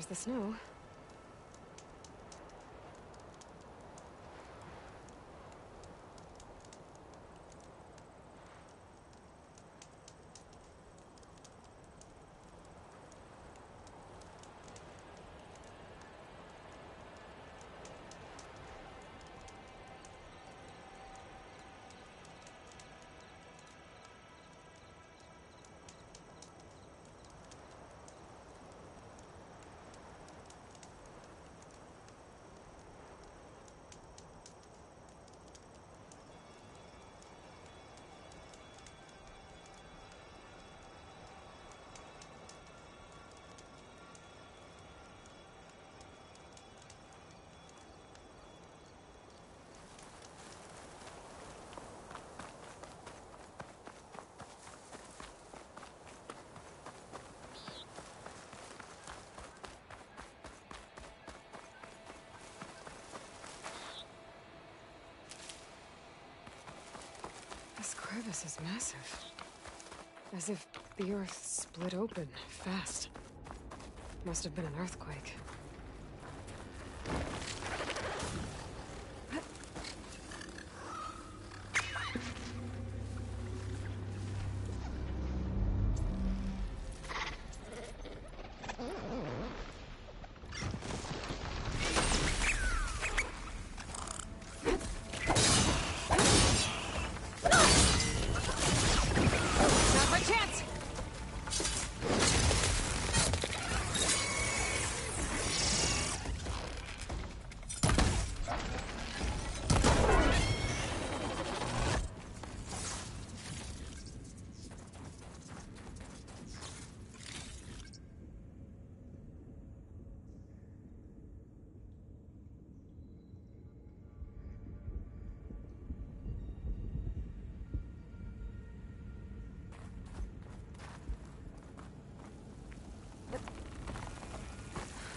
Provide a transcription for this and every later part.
there's the snow. This crevice is massive. As if the earth split open, fast. Must have been an earthquake.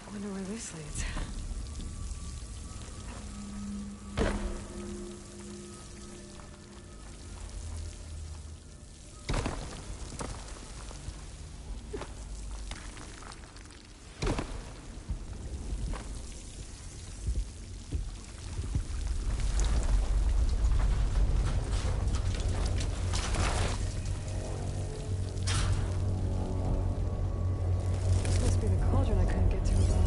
I wonder where this leads. This must be the cauldron I couldn't get to above.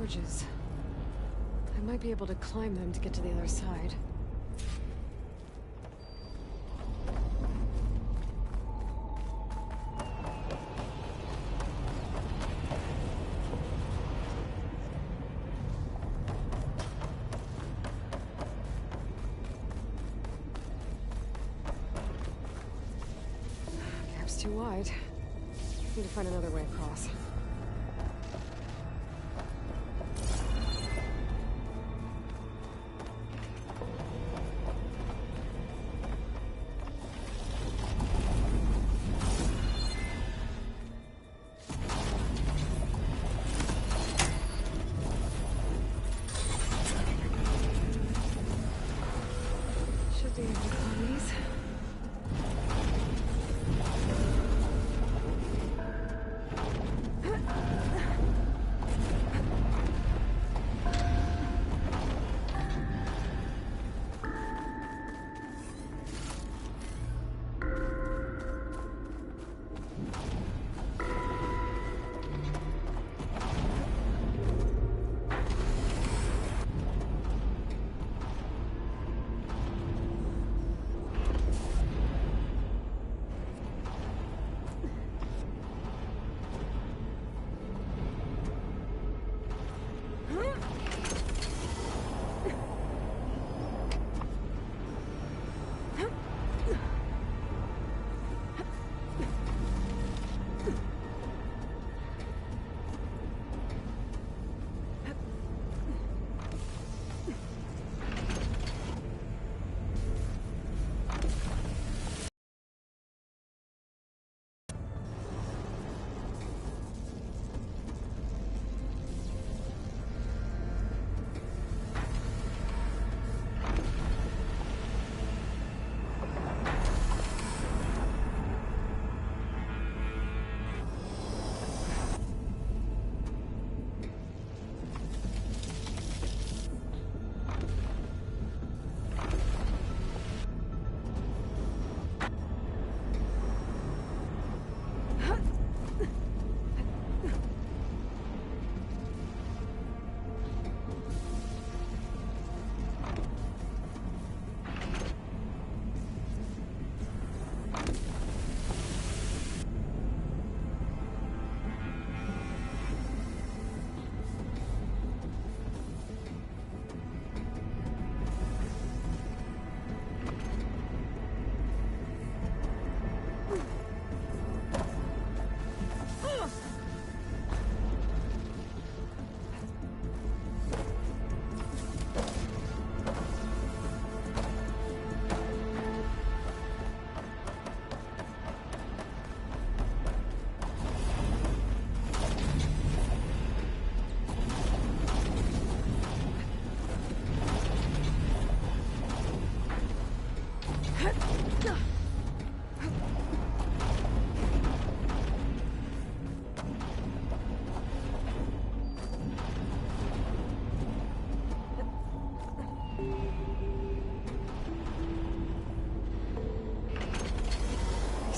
forges. I might be able to climb them to get to the other side. Gap's too wide. Need to find another way across. Should be able to climb these.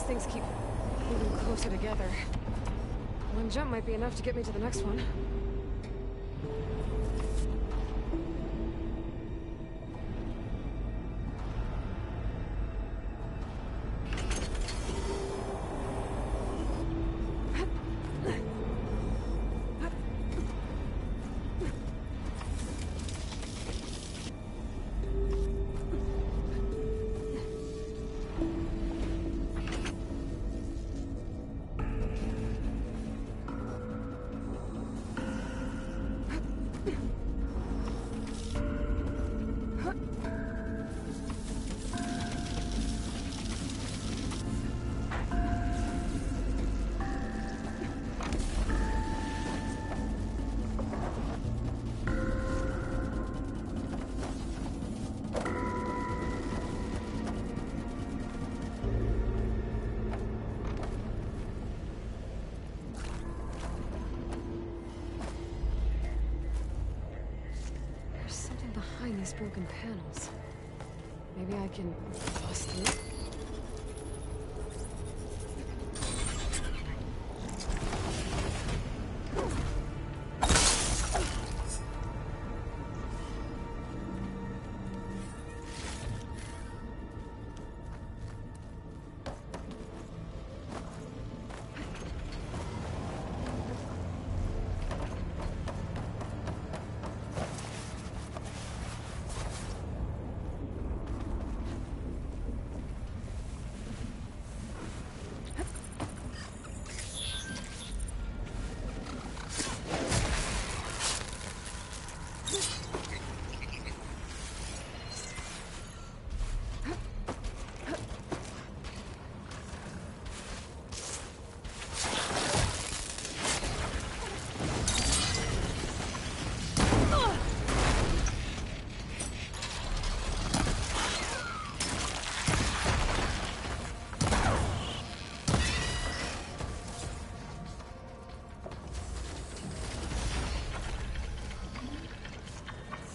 Things keep moving closer together. One jump might be enough to get me to the next one. Behind these broken panels. Maybe I can bust through?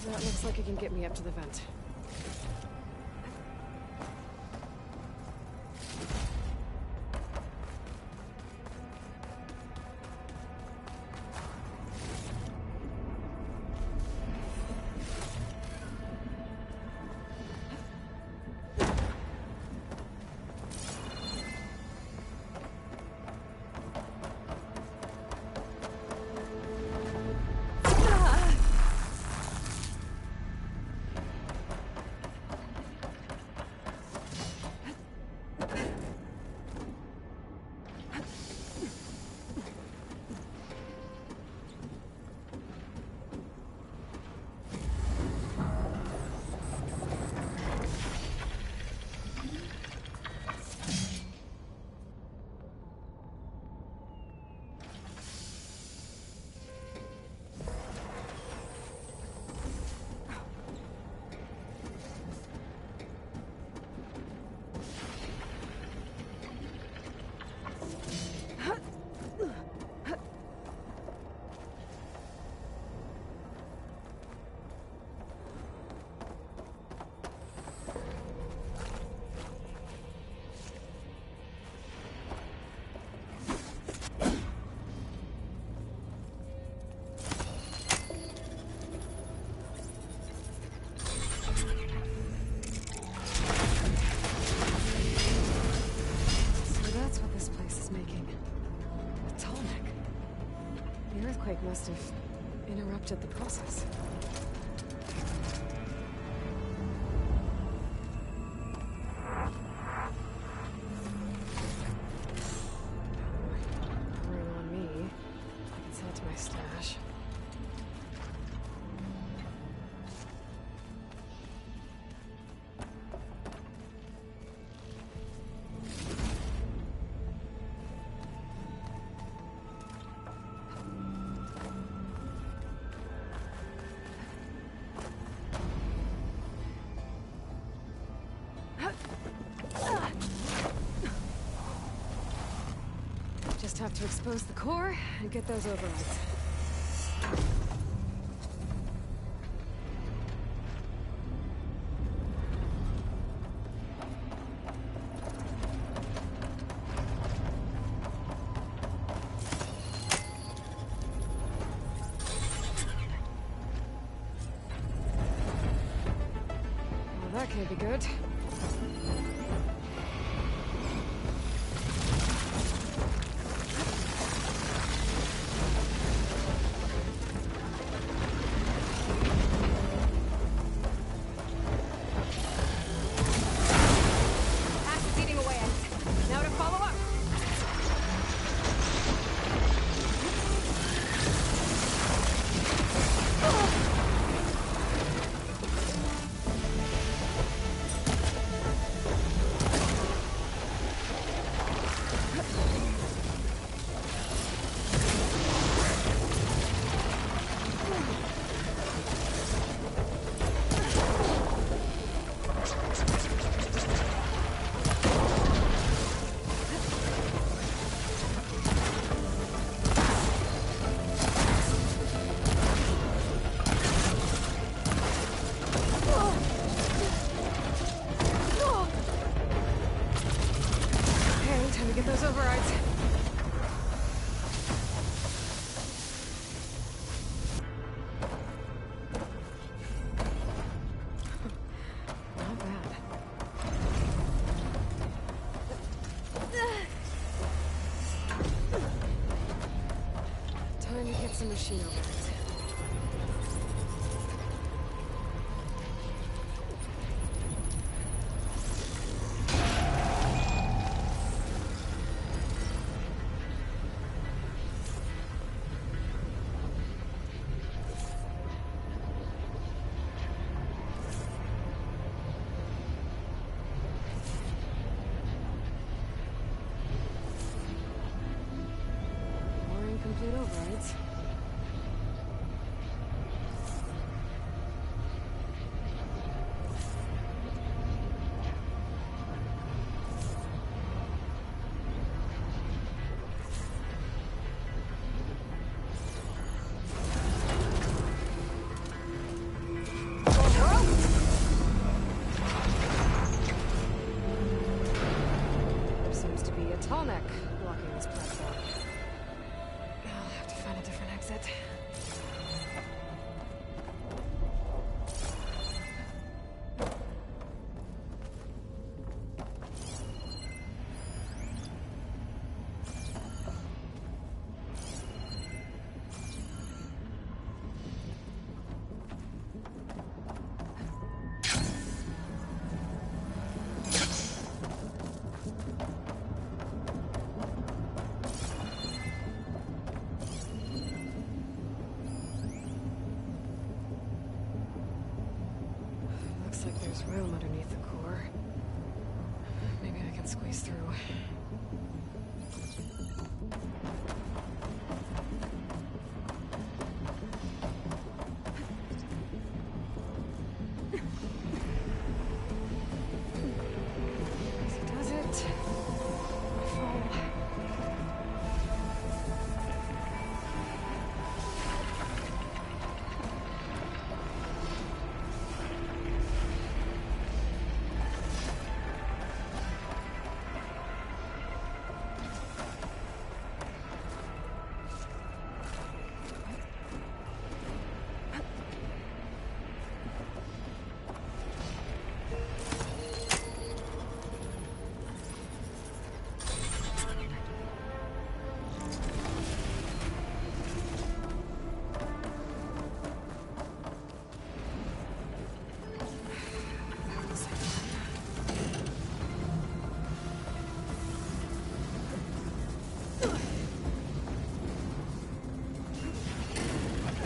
That looks like it can get me up to the vent. Must have interrupted the process. Ring on me. I can sell it to my stash. Just have to expose the core and get those overrides. Well, that can't be good. Get those overrides. Not bad. Time to get some machine overrides. Complete overrides. like there's room underneath the core. Maybe I can squeeze through. Easy does it. I fall.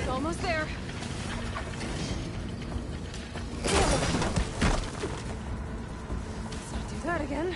Almost there. Let's not do that again.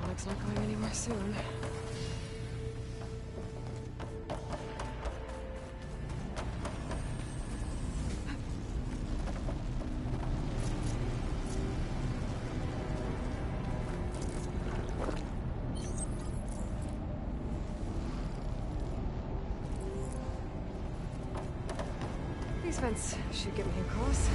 Tonic's not going anywhere soon. These vents should get me across.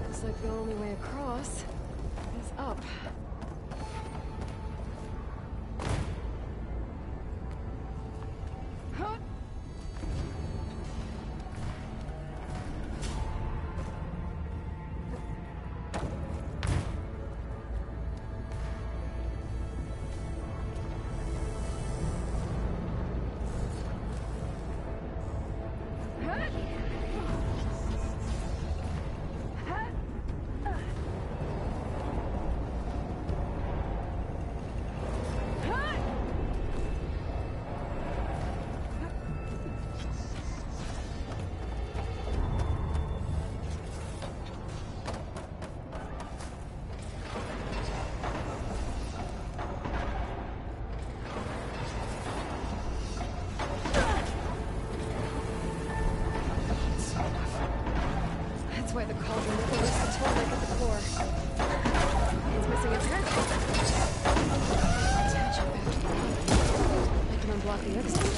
Looks like the only way across is up. That's why the cauldron closed the Torlik at the core. It's missing its head. Attach it back to the core. I can unblock the exit.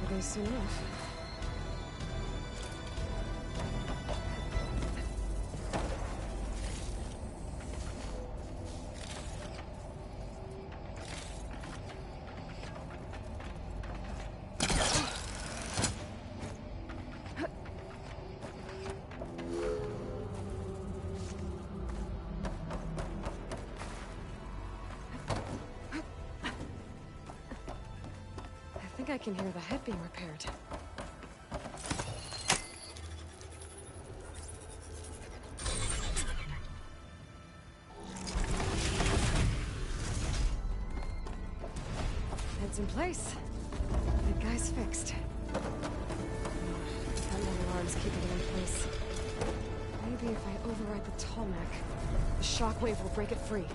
for this enough. I think I can hear the head being repaired. Head's in place. The guy's fixed. That metal arm's keeping it in place. Maybe if I override the Tallneck, the shockwave will break it free.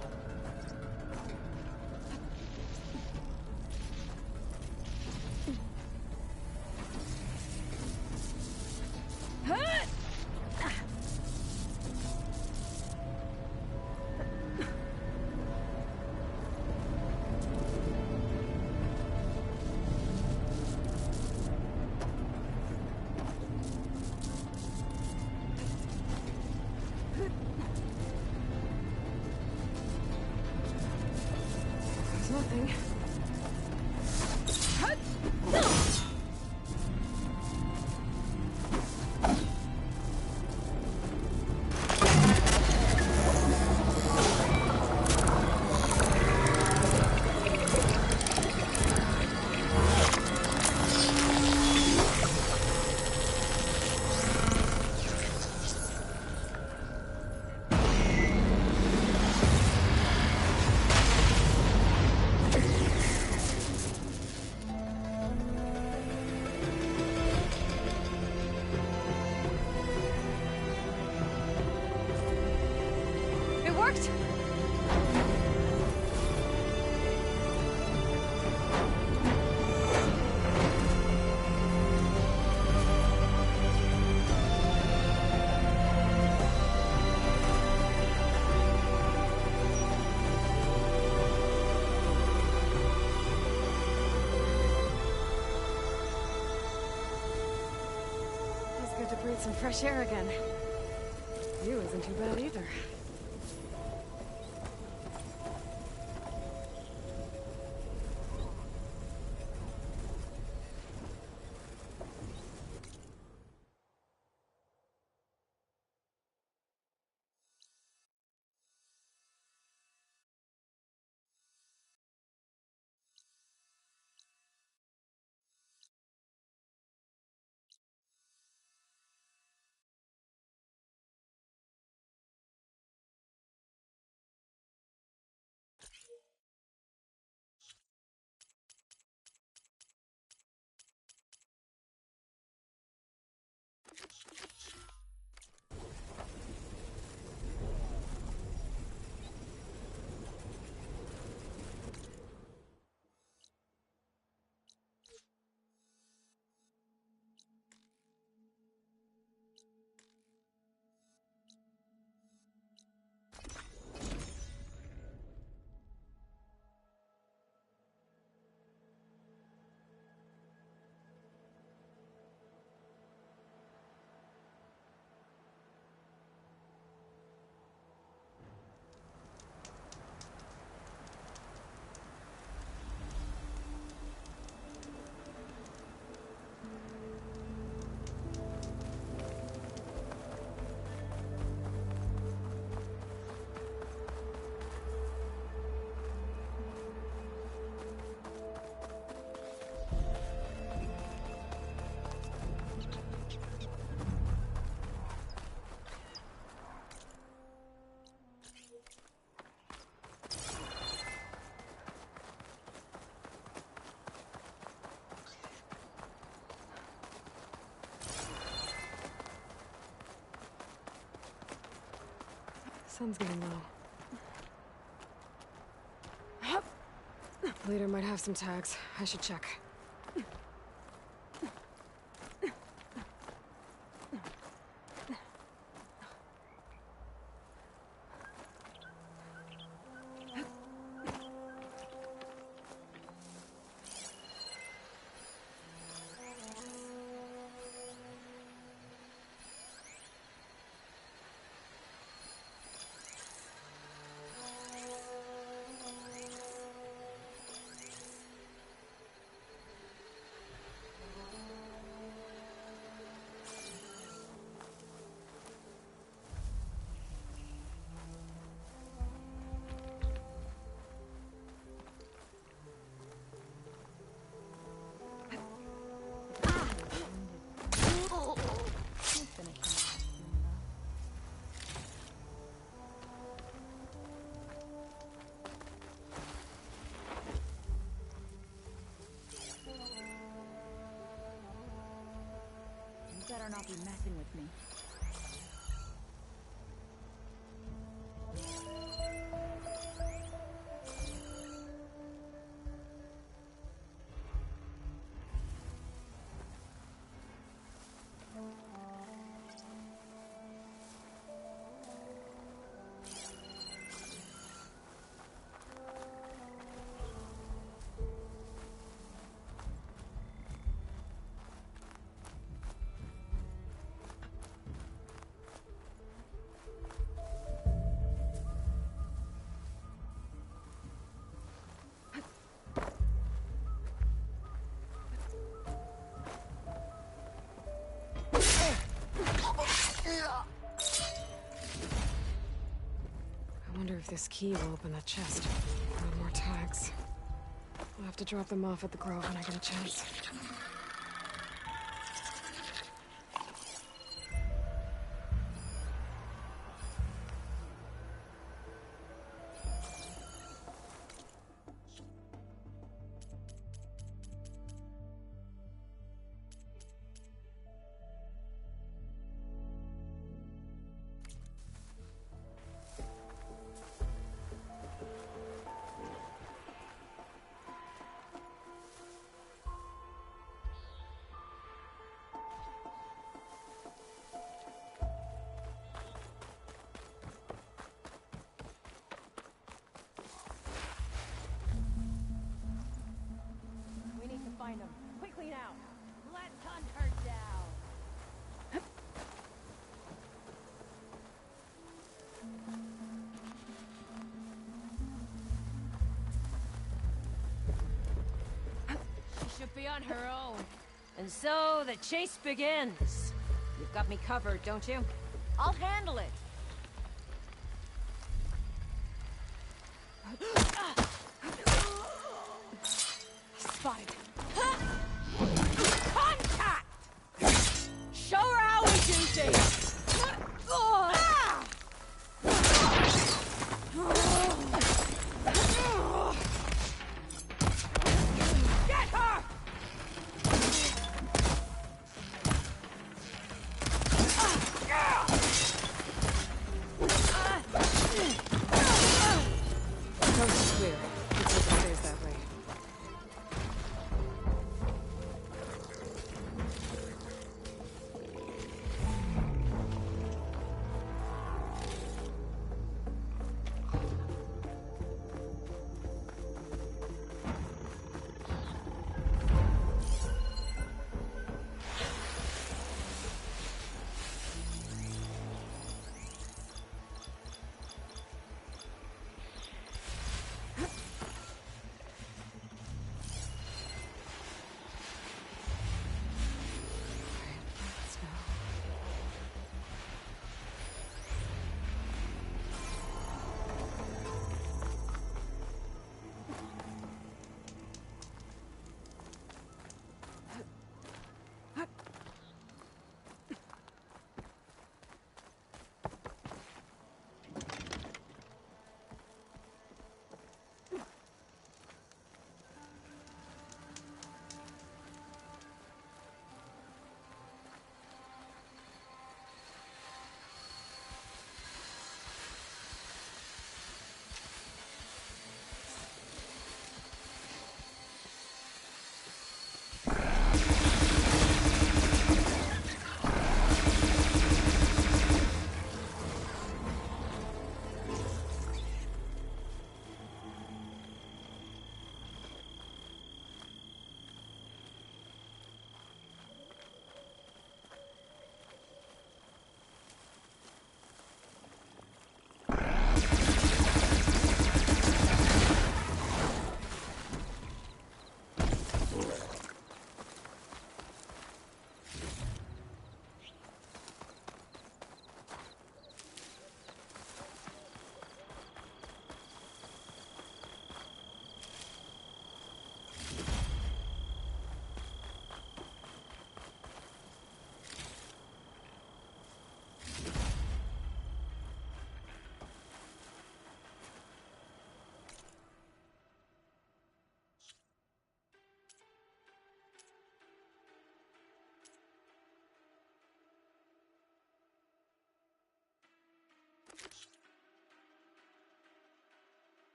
There's nothing. It worked! Feels good to breathe some fresh air again. You isn't too bad either. Sun's getting low. Leader might have some tags. I should check. better not be messing with me. I wonder if this key will open that chest. I need more tags. I'll have to drop them off at the Grove when I get a chance. Find them. Quickly now. Let's hunt her down. She should be on her own. And so the chase begins. You've got me covered, don't you? I'll handle it. Spotted. Contact! Show her how we do things! Get her!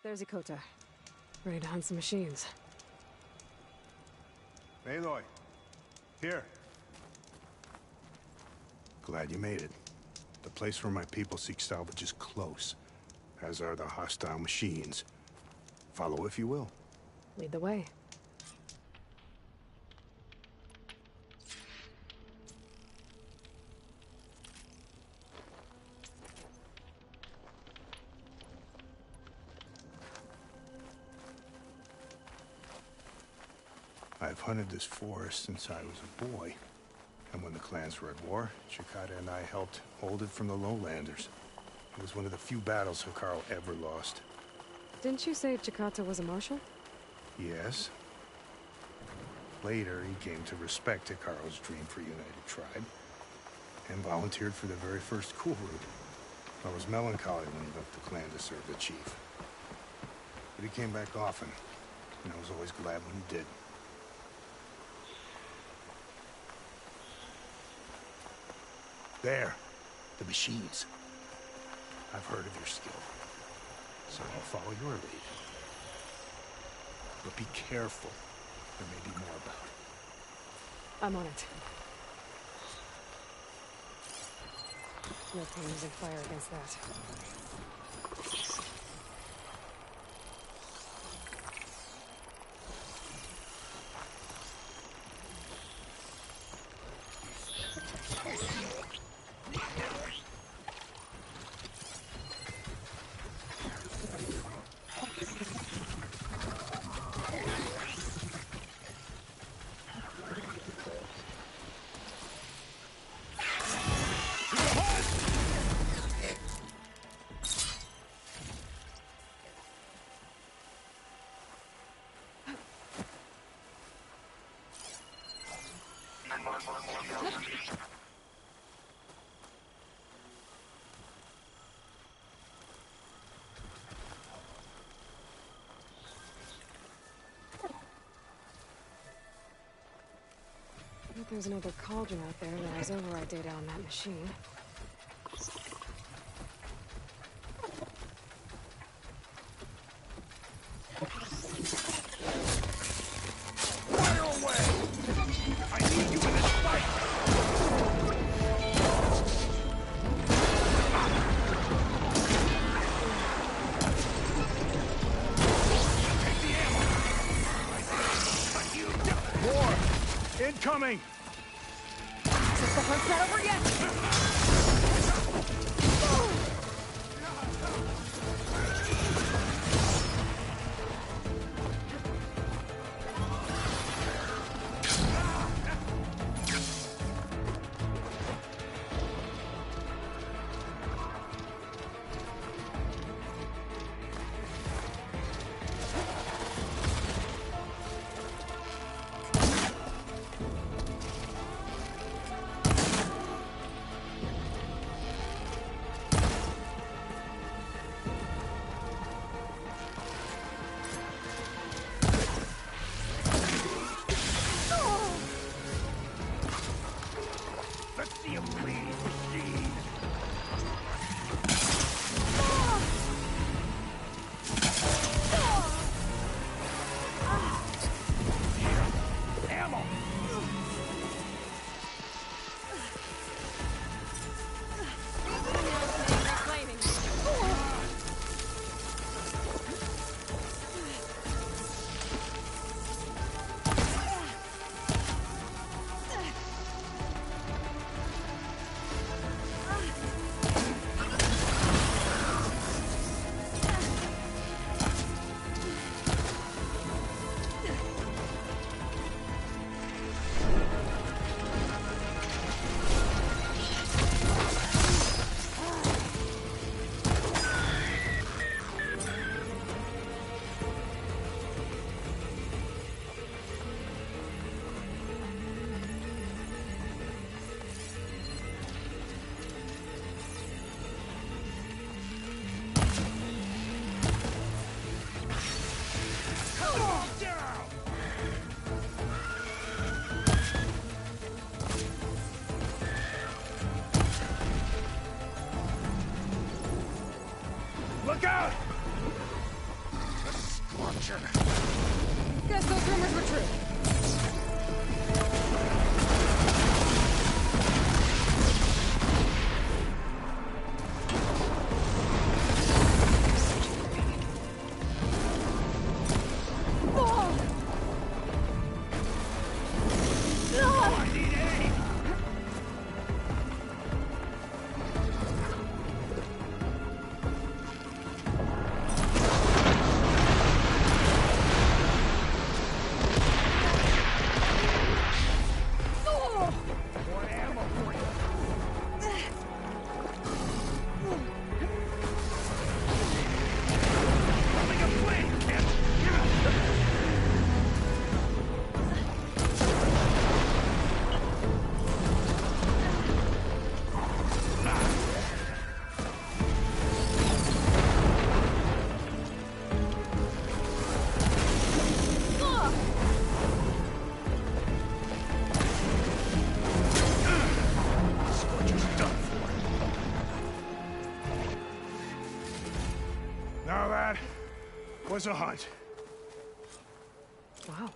There's Ikota. Ready to hunt some machines. Aloy, here. Glad you made it. The place where my people seek salvage is close, as are the hostile machines. Follow if you will. Lead the way. I've hunted this forest since I was a boy. And when the clans were at war, Chikata and I helped hold it from the lowlanders. It was one of the few battles Hekarro ever lost. Didn't you say Chikata was a marshal? Yes. Later, he came to respect Hekarro's dream for a united tribe, and volunteered for the very first coup route. I was melancholy when he left the clan to serve the chief. But he came back often, and I was always glad when he did. There, the machines. I've heard of your skill, so I'll follow your lead. But be careful. There may be more about. I'm on it. No point using fire against that. There's another cauldron out there that has override data on that machine. Fire away! I need you in this fight! Take the ammo! More! Incoming! The hunt's not over yet! true. Now that was a hunt. Wow.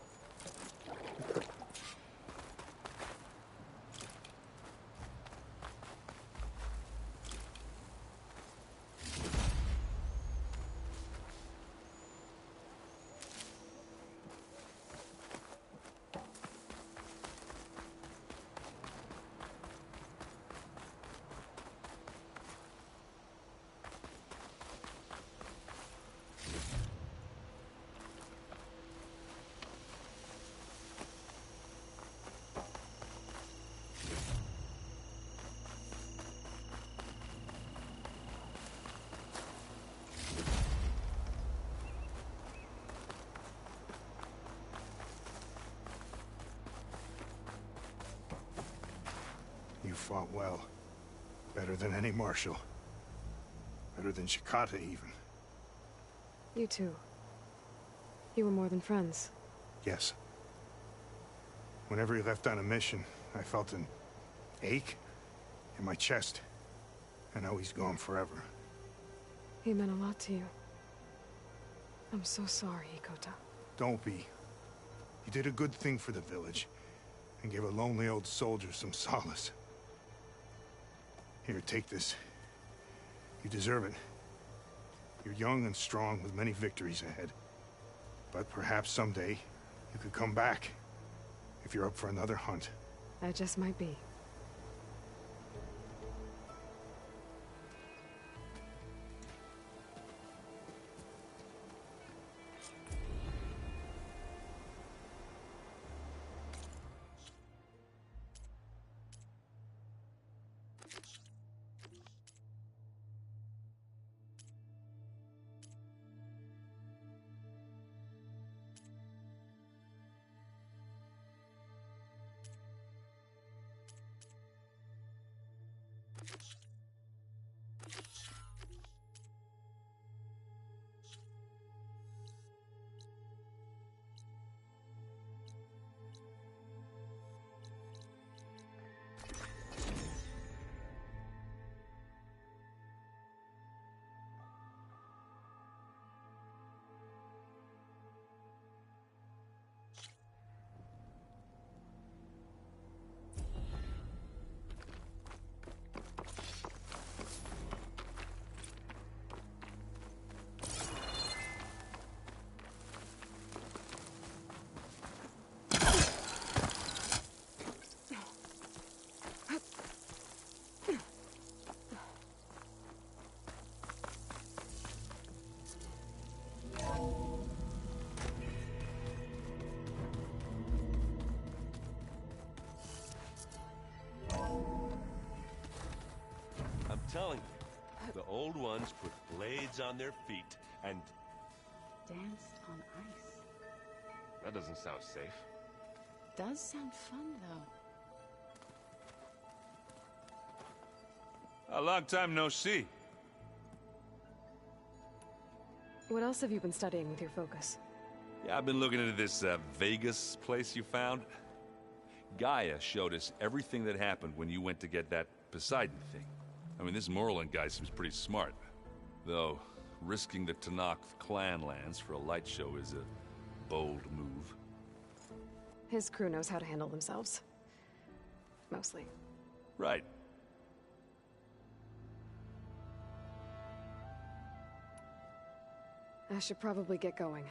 You fought well. Better than any marshal. Better than Shikata, even. You too. You were more than friends. Yes. Whenever he left on a mission, I felt an ache in my chest. And now he's gone forever. He meant a lot to you. I'm so sorry, Ikota. Don't be. You did a good thing for the village, and gave a lonely old soldier some solace. Here, take this. You deserve it. You're young and strong with many victories ahead. But perhaps someday, you could come back. If you're up for another hunt. I just might be. Telling you, the old ones put blades on their feet and... Danced on ice. That doesn't sound safe. Does sound fun, though. A long time no see. What else have you been studying with your focus? Yeah, I've been looking into this Vegas place you found. Gaia showed us everything that happened when you went to get that Poseidon thing. I mean, this Merlin guy seems pretty smart. Though, risking the Tenakth clan lands for a light show is a bold move. His crew knows how to handle themselves. Mostly. Right. I should probably get going.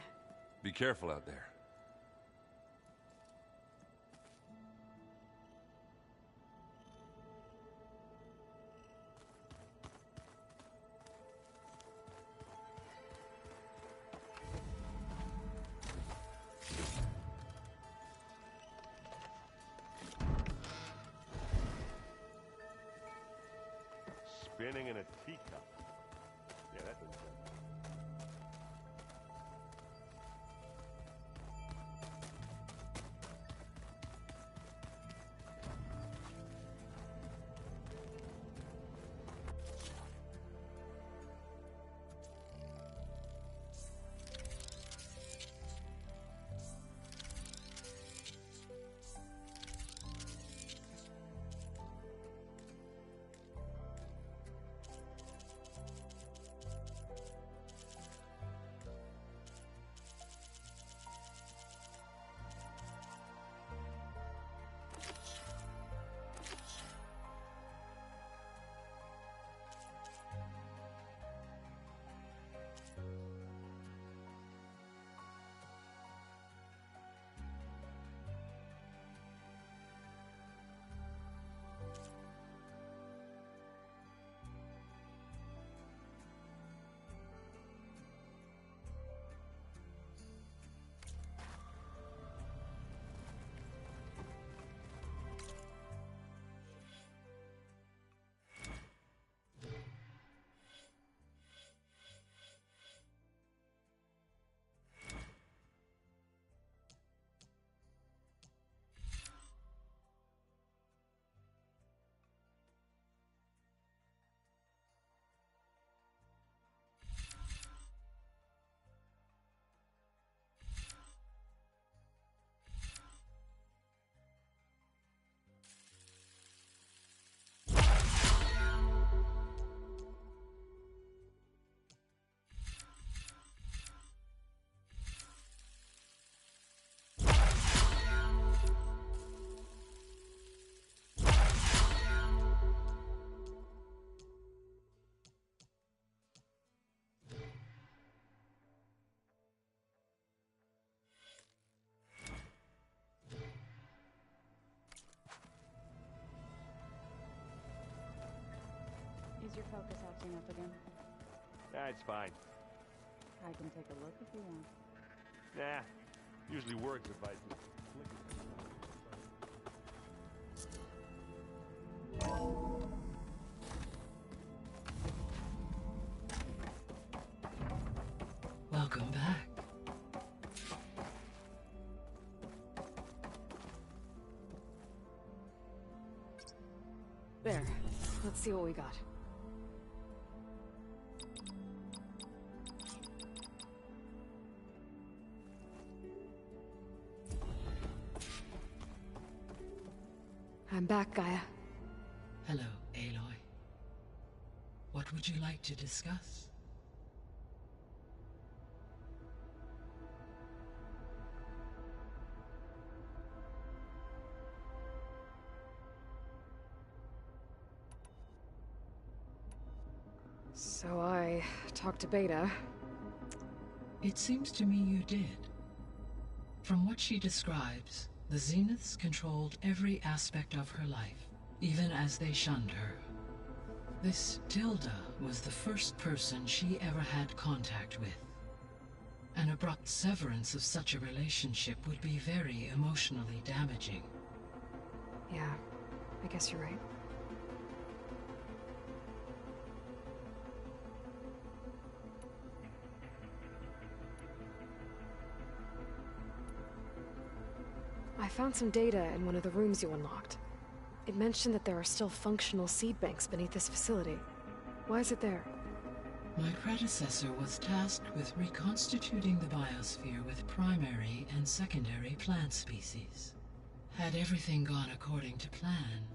Be careful out there. Spinning in a teacup. Yeah, that doesn't sound good. Is your focus acting up again? Nah, it's fine. I can take a look if you want. Nah, usually works if I just flick it. Welcome back. There. Let's see what we got. I'm back, Gaia. Hello, Aloy. What would you like to discuss? So I talked to Beta. It seems to me you did. From what she describes, the Zeniths controlled every aspect of her life, even as they shunned her. This Tilda was the first person she ever had contact with. An abrupt severance of such a relationship would be very emotionally damaging. Yeah, I guess you're right. I found some data in one of the rooms you unlocked. It mentioned that there are still functional seed banks beneath this facility. Why is it there? My predecessor was tasked with reconstituting the biosphere with primary and secondary plant species. Had everything gone according to plan,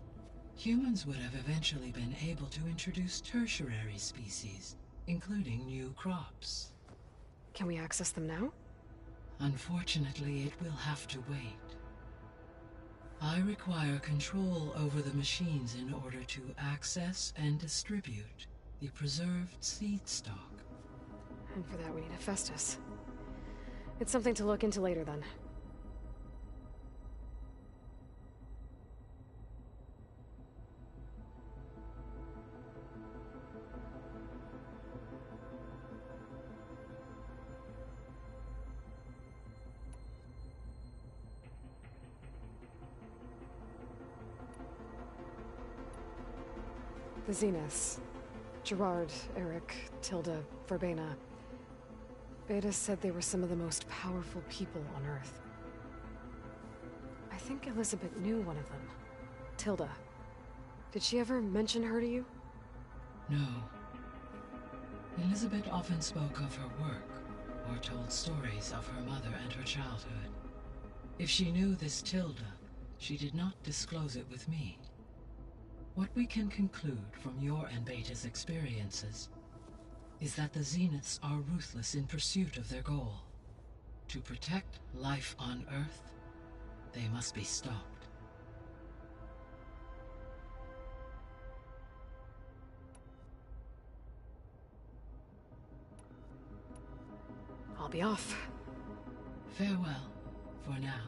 humans would have eventually been able to introduce tertiary species, including new crops. Can we access them now? Unfortunately, it will have to wait. I require control over the machines in order to access and distribute the preserved seed stock. And for that we need Hephaestus. It's something to look into later, then. The Zeniths. Gerard, Eric, Tilda, Verbena. Beta said they were some of the most powerful people on Earth. I think Elizabeth knew one of them. Tilda. Did she ever mention her to you? No. Elizabeth often spoke of her work, or told stories of her mother and her childhood. If she knew this Tilda, she did not disclose it with me. What we can conclude from your and Beta's experiences is that the Zeniths are ruthless in pursuit of their goal. To protect life on Earth, they must be stopped. I'll be off. Farewell, for now.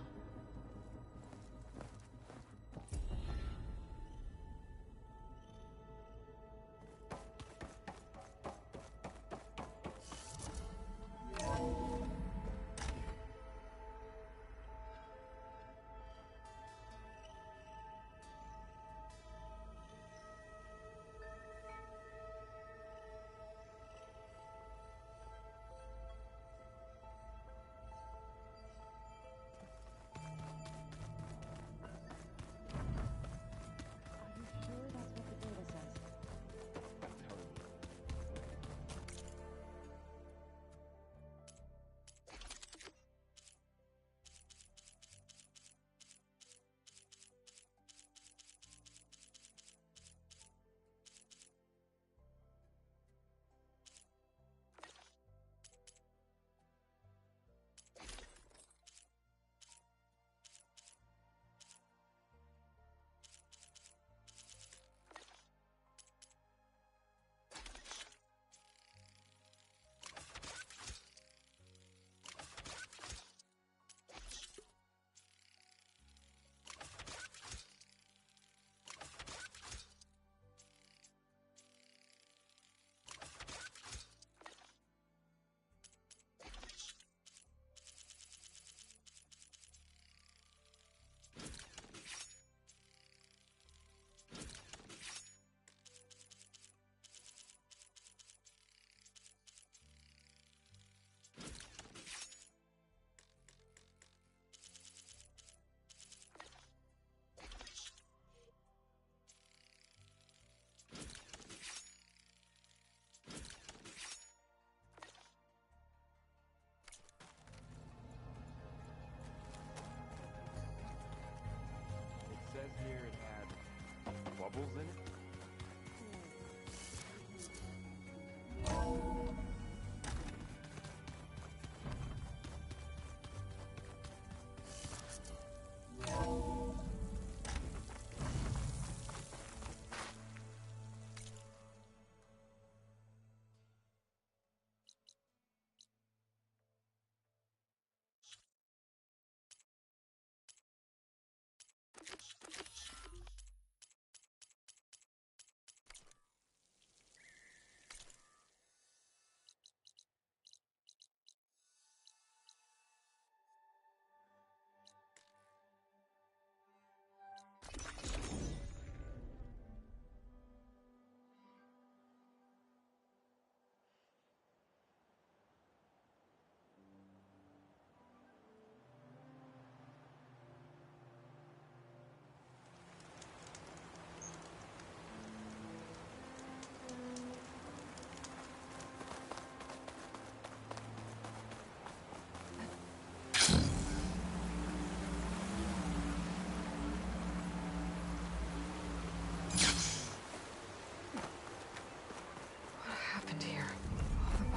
bubbles in it?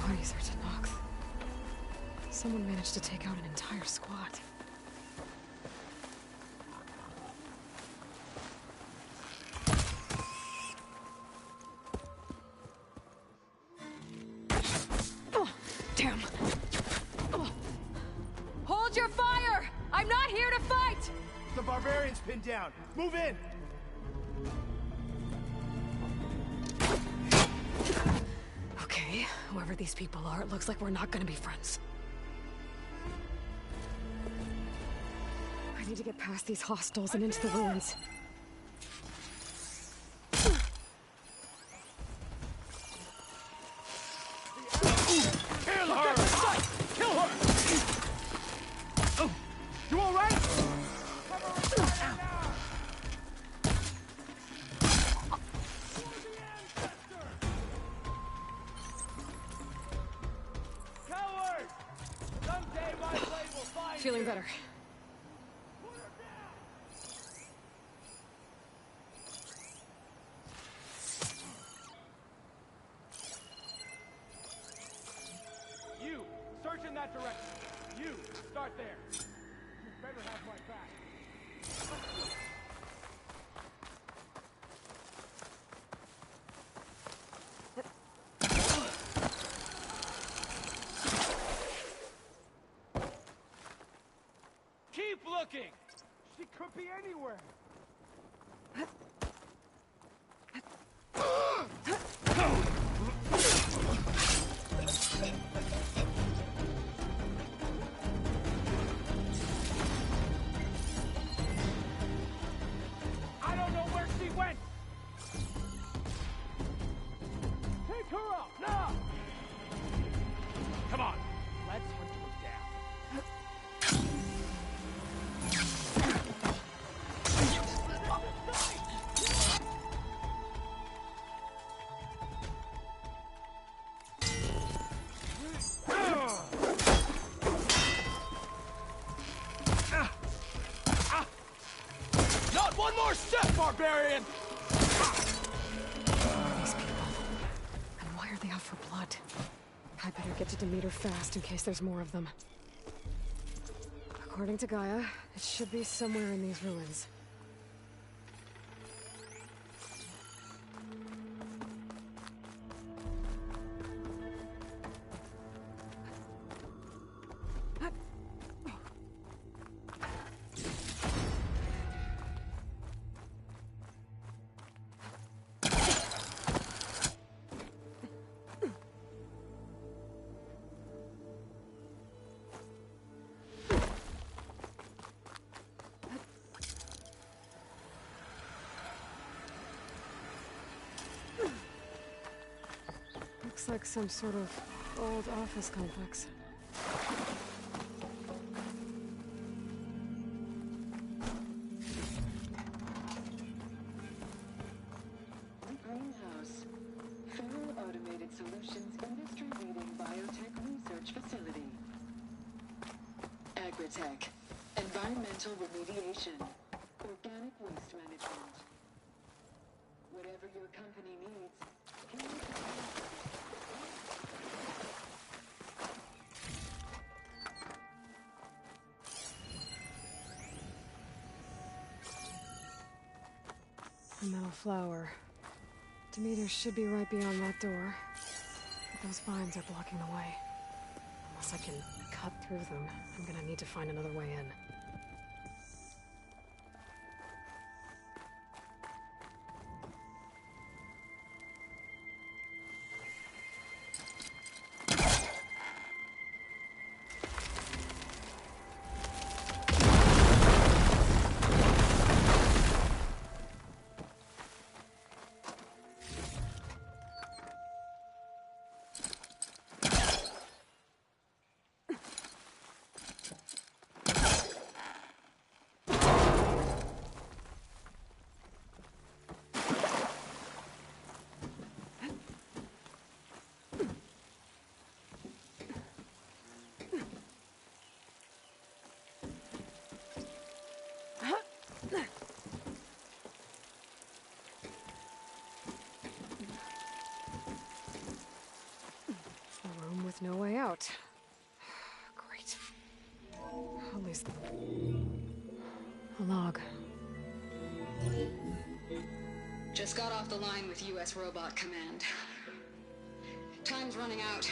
Bodies are Tenakth. Someone managed to take out an entire squad. The barbarian's pinned down. Move in! Okay, whoever these people are, it looks like we're not gonna be friends. I need to get past these hostiles and into the ruins. Kill her! Kill her! You all right? Coward! Someday my blade will find Feeling you. better. You, search in that direction. You, start there. You better have my back. Keep looking! She could be anywhere. I don't know where she went! Take her out, now! Come on, let's hunt her down. Not one more step, barbarian! These people. And why are they out for blood? I better get to Demeter fast in case there's more of them. According to Gaia, it should be somewhere in these ruins. Looks like some sort of old office complex. Greenhouse. Federal Automated Solutions industry-leading biotech research facility. Agritech. Environmental remediation. Organic waste management. Whatever your company needs, can you A metal flower. Demeter should be right beyond that door. But those vines are blocking the way. Unless I can cut through them, I'm gonna need to find another way in. A room with no way out. Great. At least... a log. Just got off the line with U.S. Robot Command. Time's running out.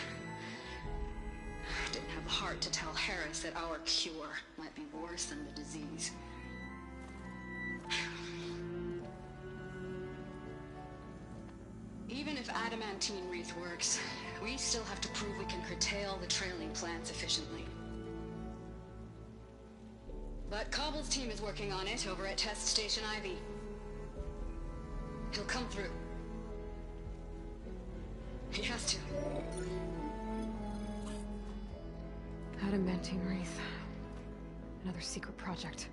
Didn't have the heart to tell Harris that our cure might be worse than the disease. adamantine wreath works, we still have to prove we can curtail the trailing plants efficiently. But Cobble's team is working on it over at Test Station Ivy. He'll come through. He has to. Adamantine wreath. Another secret project.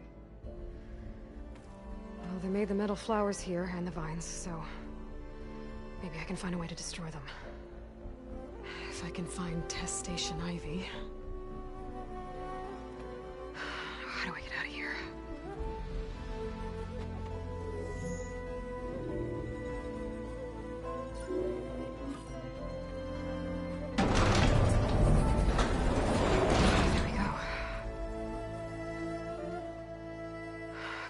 Well, they made the metal flowers here and the vines, so maybe I can find a way to destroy them. If I can find Test Station Ivy. How do I get out of here? There we go.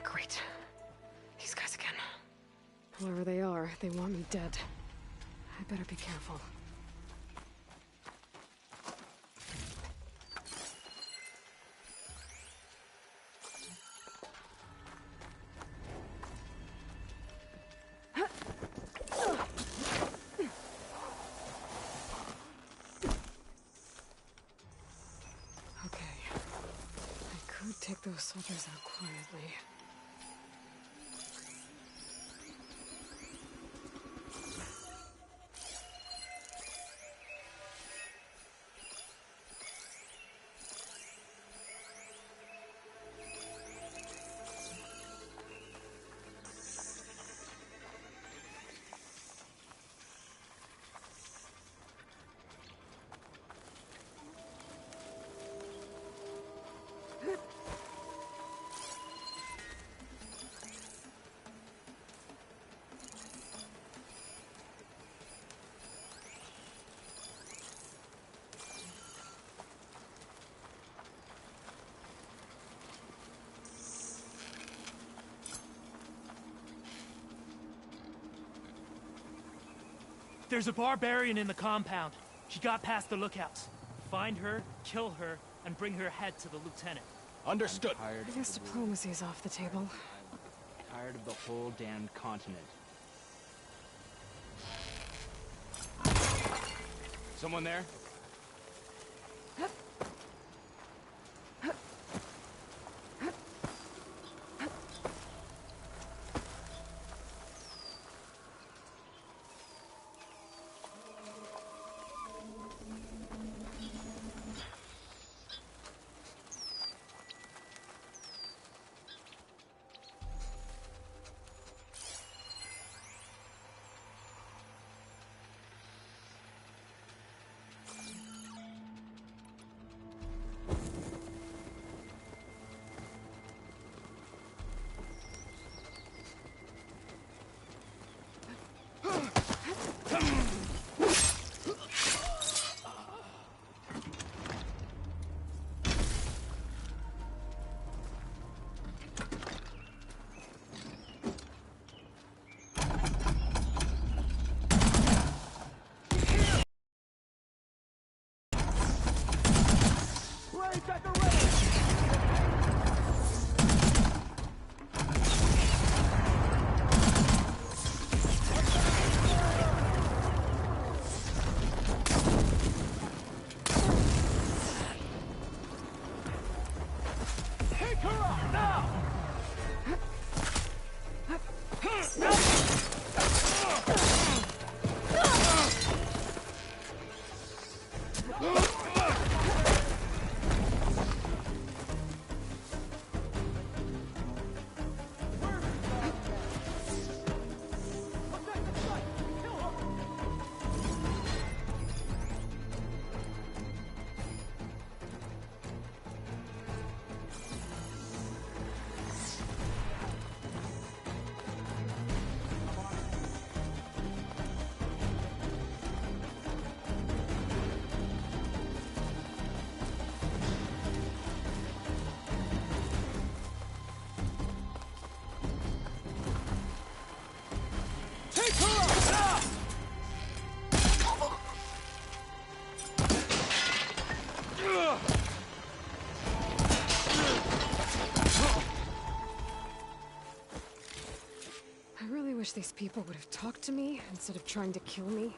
Great. These guys again. Whoever they are, they want me dead. I better be careful. Take those soldiers out quietly. There's a barbarian in the compound. She got past the lookouts. Find her, kill her, and bring her head to the lieutenant. Understood. I guess diplomacy's off the table. Tired of the whole damned continent. Someone there? I really wish these people would have talked to me instead of trying to kill me.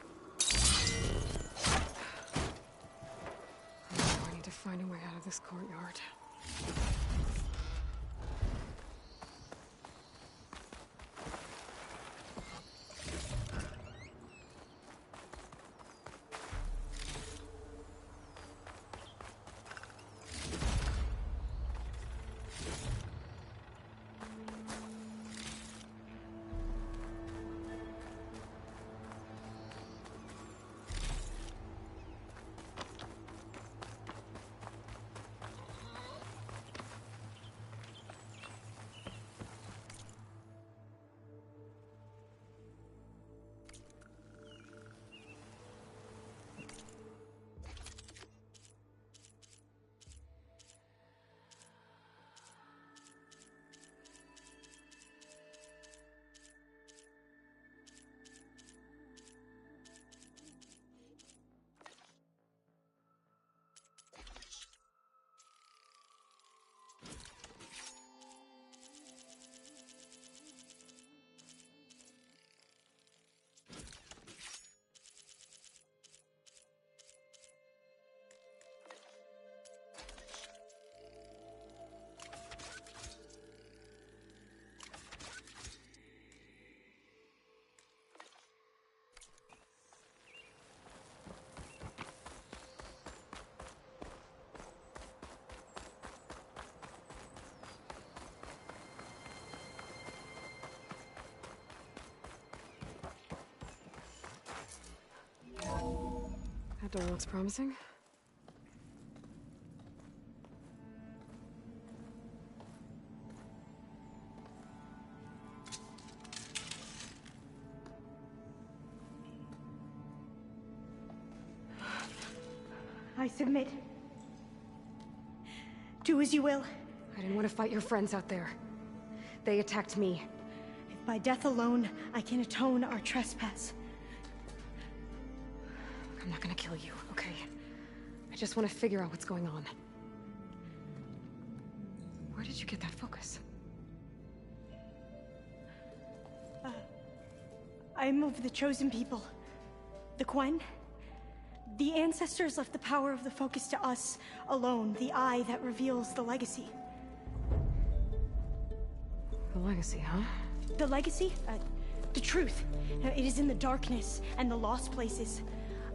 find a way out of this courtyard. That door looks promising. I submit. Do as you will. I didn't want to fight your friends out there. They attacked me. If by death alone I can atone our trespass. I'm not gonna kill you, okay? I just want to figure out what's going on. Where did you get that focus? I moved the chosen people. The Quen. The ancestors left the power of the focus to us alone, the eye that reveals the legacy. The legacy, huh? The legacy? The truth. It is in the darkness and the lost places.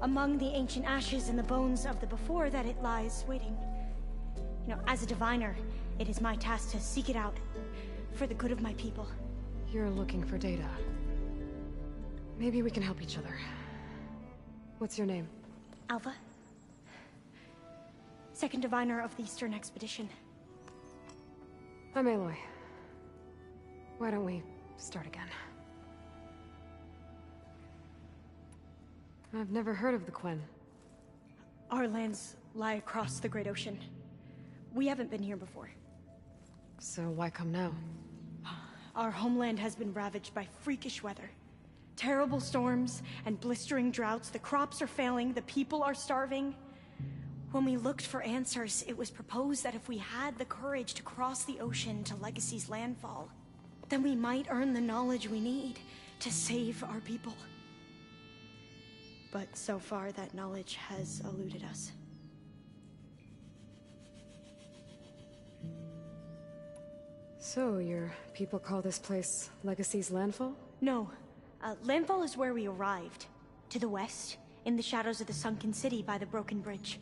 Among the ancient ashes and the bones of the before that it lies waiting. You know, as a diviner, it is my task to seek it out. For the good of my people. You're looking for data. Maybe we can help each other. What's your name? Alva. Second diviner of the Eastern Expedition. I'm Aloy. Why don't we start again? I've never heard of the Quen. Our lands lie across the Great Ocean. We haven't been here before. So why come now? Our homeland has been ravaged by freakish weather. Terrible storms and blistering droughts. The crops are failing, the people are starving. When we looked for answers, it was proposed that if we had the courage to cross the ocean to Legacy's landfall, then we might earn the knowledge we need to save our people. But so far, that knowledge has eluded us. So, your people call this place Legacy's landfall? No. Landfall is where we arrived. To the west, in the shadows of the sunken city by the broken bridge.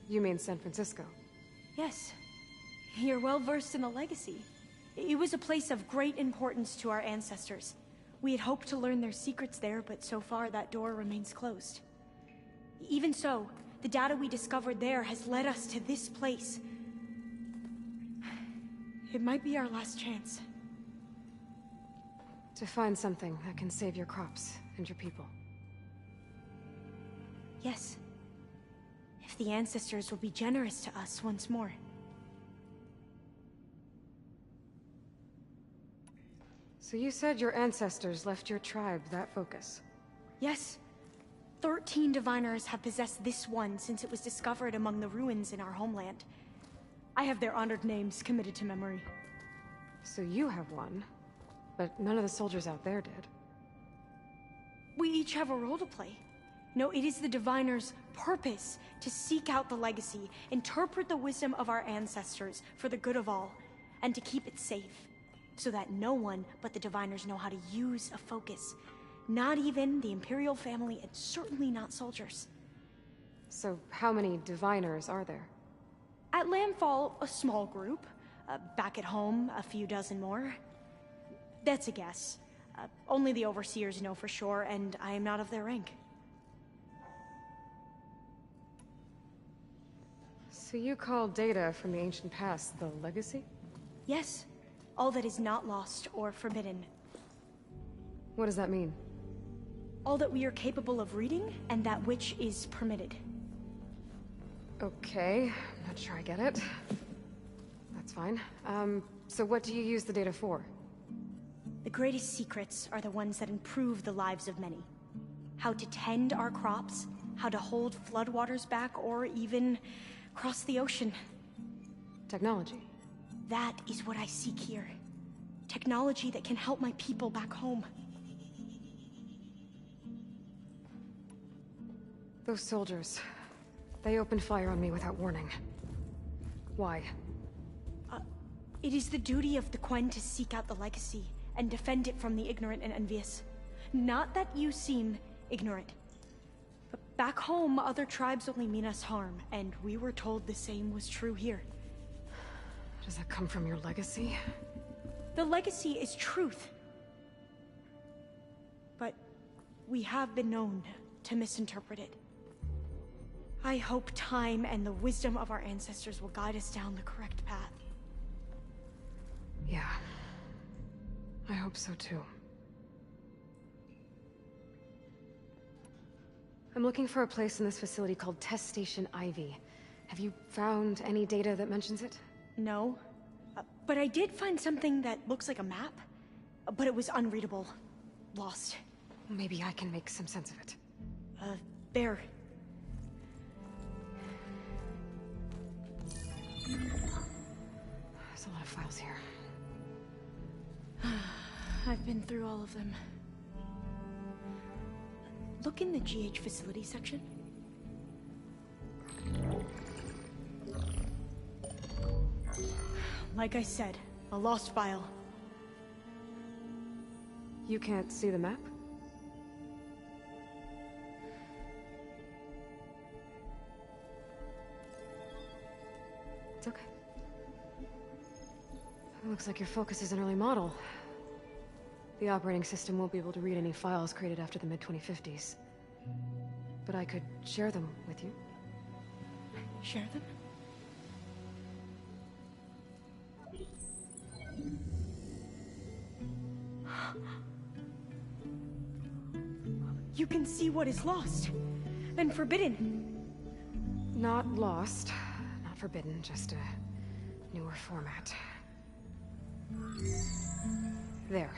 You mean San Francisco? Yes. You're well versed in the Legacy. It was a place of great importance to our ancestors. We had hoped to learn their secrets there, but so far that door remains closed. Even so, the data we discovered there has led us to this place. It might be our last chance. To find something that can save your crops and your people. Yes. If the ancestors will be generous to us once more. So you said your ancestors left your tribe that focus? Yes. 13 diviners have possessed this one since it was discovered among the ruins in our homeland. I have their honored names committed to memory. So you have one, but none of the soldiers out there did. We each have a role to play. No, it is the Diviner's purpose to seek out the legacy, interpret the wisdom of our ancestors for the good of all, and to keep it safe, so that no one but the Diviners know how to use a focus. Not even the Imperial family, and certainly not soldiers. So how many Diviners are there? At Landfall, a small group. Back at home, a few dozen more. That's a guess. Only the Overseers know for sure, and I am not of their rank. So you call data from the ancient past the legacy? Yes. All that is not lost or forbidden. What does that mean? All that we are capable of reading, and that which is permitted. Okay, I'm not sure I get it. That's fine. So what do you use the data for? The greatest secrets are the ones that improve the lives of many. How to tend our crops, how to hold floodwaters back, or even cross the ocean. Technology. That is what I seek here. Technology that can help my people back home. Those soldiers, they opened fire on me without warning. Why? It is the duty of the Quen to seek out the legacy and defend it from the ignorant and envious. Not that you seem ignorant. But back home, other tribes only mean us harm, and we were told the same was true here. Does that come from your legacy? The legacy is truth. But we have been known to misinterpret it. I hope time and the wisdom of our ancestors will guide us down the correct path. Yeah. I hope so too. I'm looking for a place in this facility called Test Station Ivy. Have you found any data that mentions it? No. But I did find something that looks like a map. But it was unreadable. Lost. Maybe I can make some sense of it. There. There's a lot of files here. I've been through all of them. Look in the GH facility section. Like I said, a lost file. You can't see the map? It's okay. It looks like your focus is an early model. The operating system won't be able to read any files created after the mid-2050s. But I could share them with you. Share them? You can see what is lost and forbidden. Not lost, not forbidden, just a newer format. There.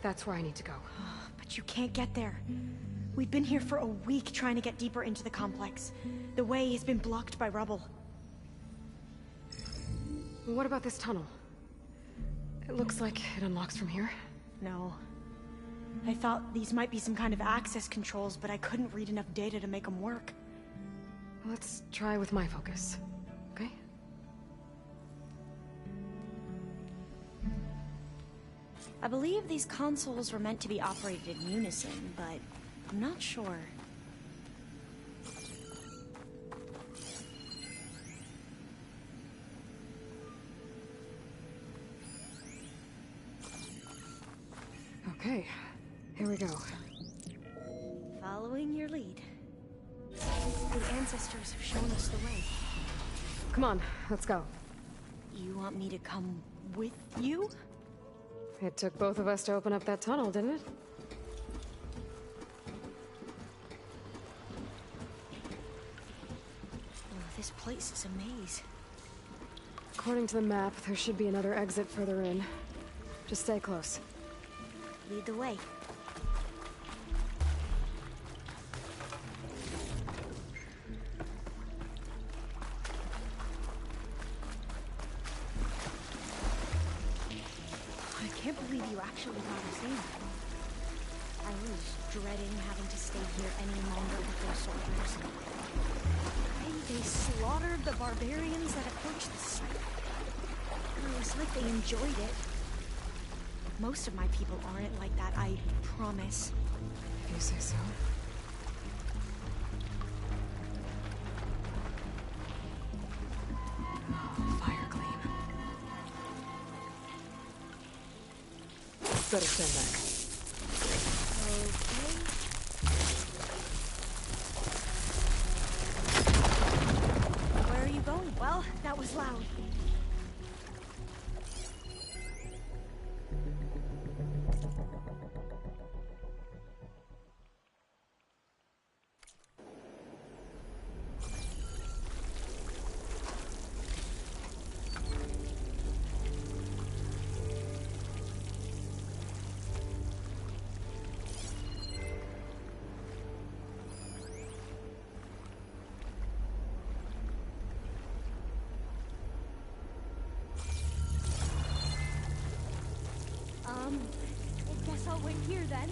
That's where I need to go. But you can't get there. We've been here for a week trying to get deeper into the complex. The way has been blocked by rubble. What about this tunnel? It looks like it unlocks from here. No. I thought these might be some kind of access controls, but I couldn't read enough data to make them work. Let's try with my focus, okay? I believe these consoles were meant to be operated in unison, but I'm not sure. Okay, here we go. Following your lead. The ancestors have shown us the way. Come on, let's go. You want me to come with you? It took both of us to open up that tunnel, didn't it? Oh, this place is a maze. According to the map, there should be another exit further in. Just stay close. Lead the way. I can't believe you actually got us in. I was dreading having to stay here any longer with those soldiers. They slaughtered the barbarians that approached the site. It was like they enjoyed it. Most of my people aren't like that, I promise. If you say so. Fire clean. Better stand back. Okay. Where are you going? Well, that was loud. I guess I'll wait here then.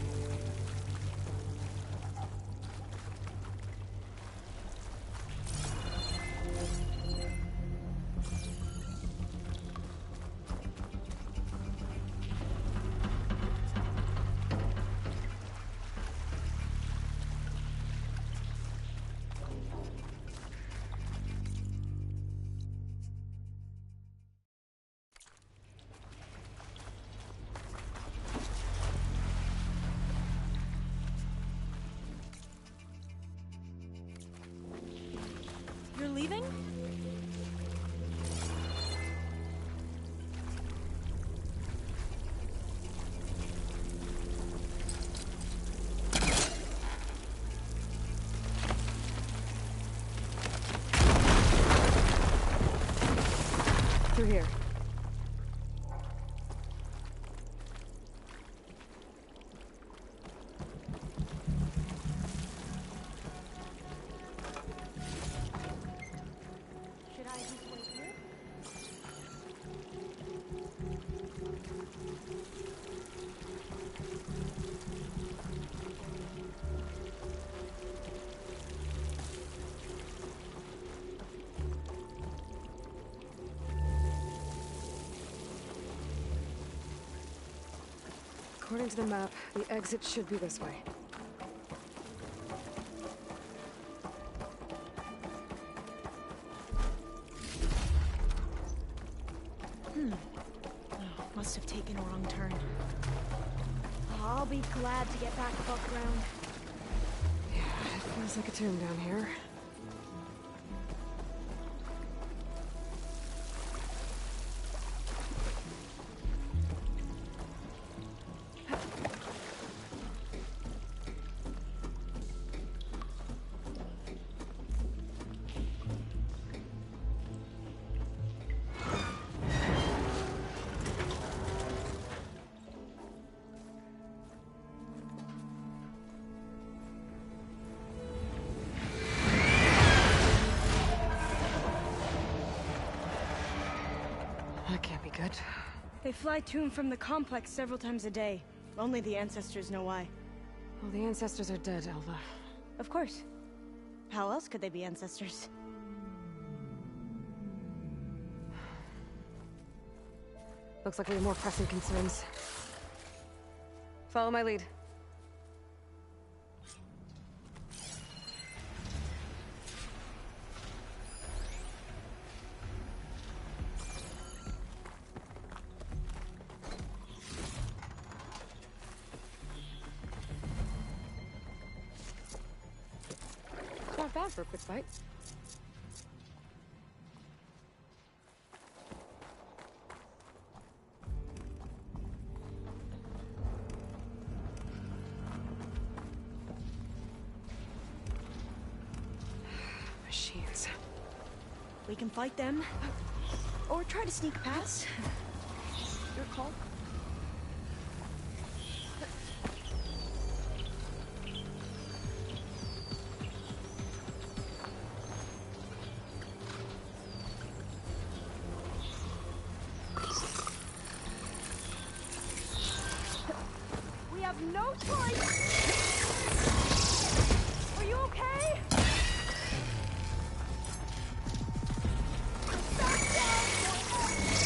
You're leaving? Through here. Should I just wait here? According to the map, the exit should be this way. Oh, must have taken a wrong turn. I'll be glad to get back above ground. Yeah, it feels like a tomb down here. That can't be good. They fly to and from the complex several times a day. Only the ancestors know why. Well, the ancestors are dead, Elva. Of course. How else could they be ancestors? Looks like we have more pressing concerns. Follow my lead. Not bad for a quick fight. Machines. We can fight them, or try to sneak past. Your call. We have have no choice! Are you okay? Back down! Here's ammunition!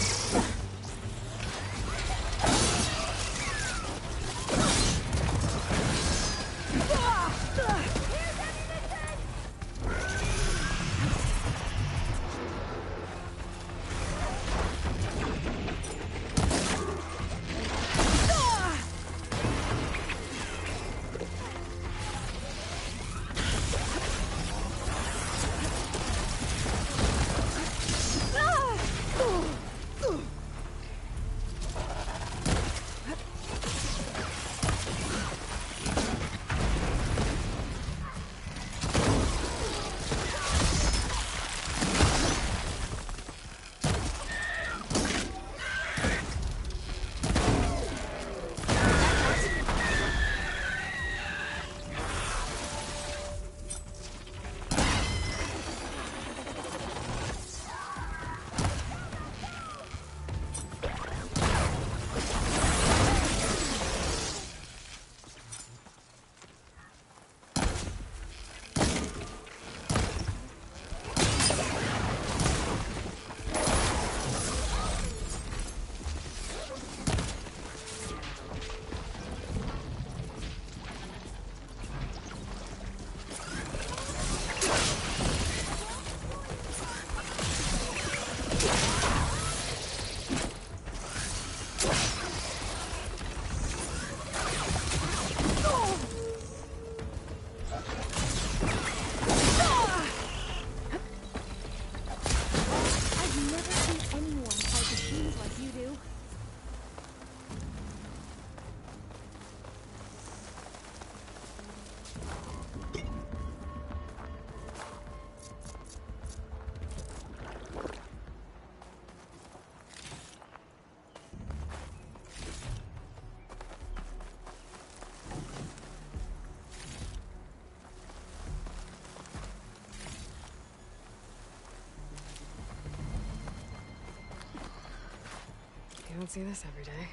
You don't see this every day.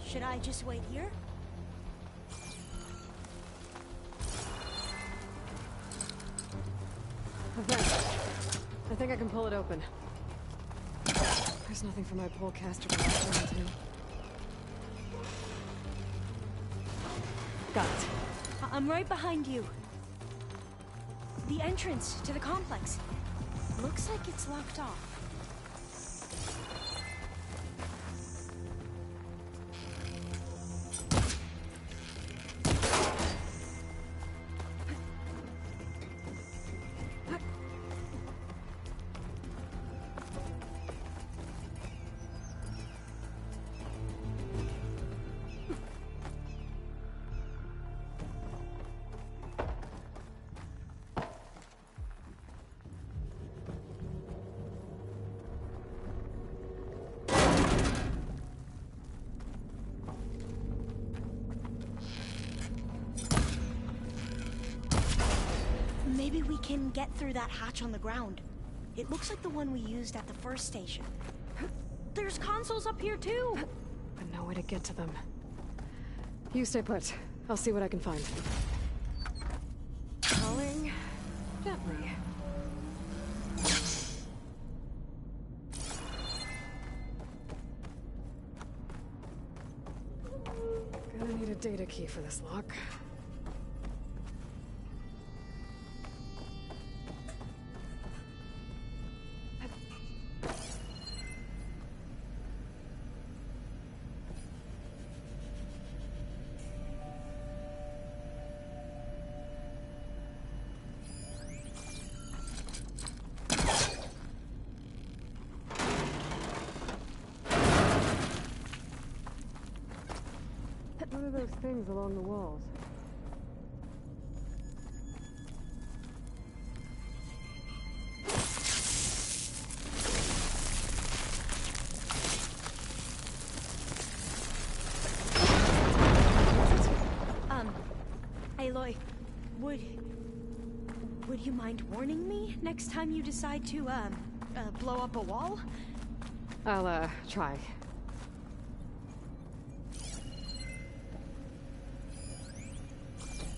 Should I just wait here? A vent. I think I can pull it open. There's nothing for my polecaster to latch onto. Got it. I'm right behind you. The entrance to the complex. Looks like it's locked off. Maybe we can get through that hatch on the ground. It looks like the one we used at the first station. There's consoles up here too! But no way to get to them. You stay put. I'll see what I can find. Calling gently. Gonna need a data key for this lock. What are those things along the walls? Aloy, would you mind warning me next time you decide to, blow up a wall? I'll, try.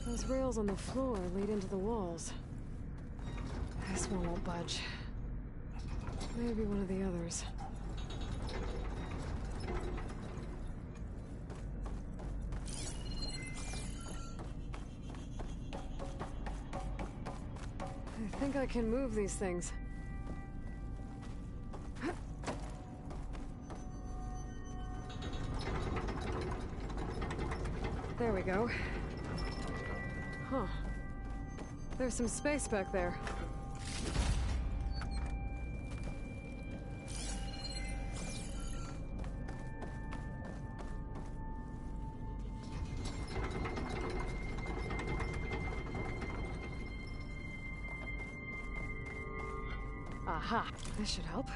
Those rails on the floor lead into the walls. This one won't budge. Maybe one of the others. I think I can move these things. There we go. Huh. There's some space back there. Aha! This should help.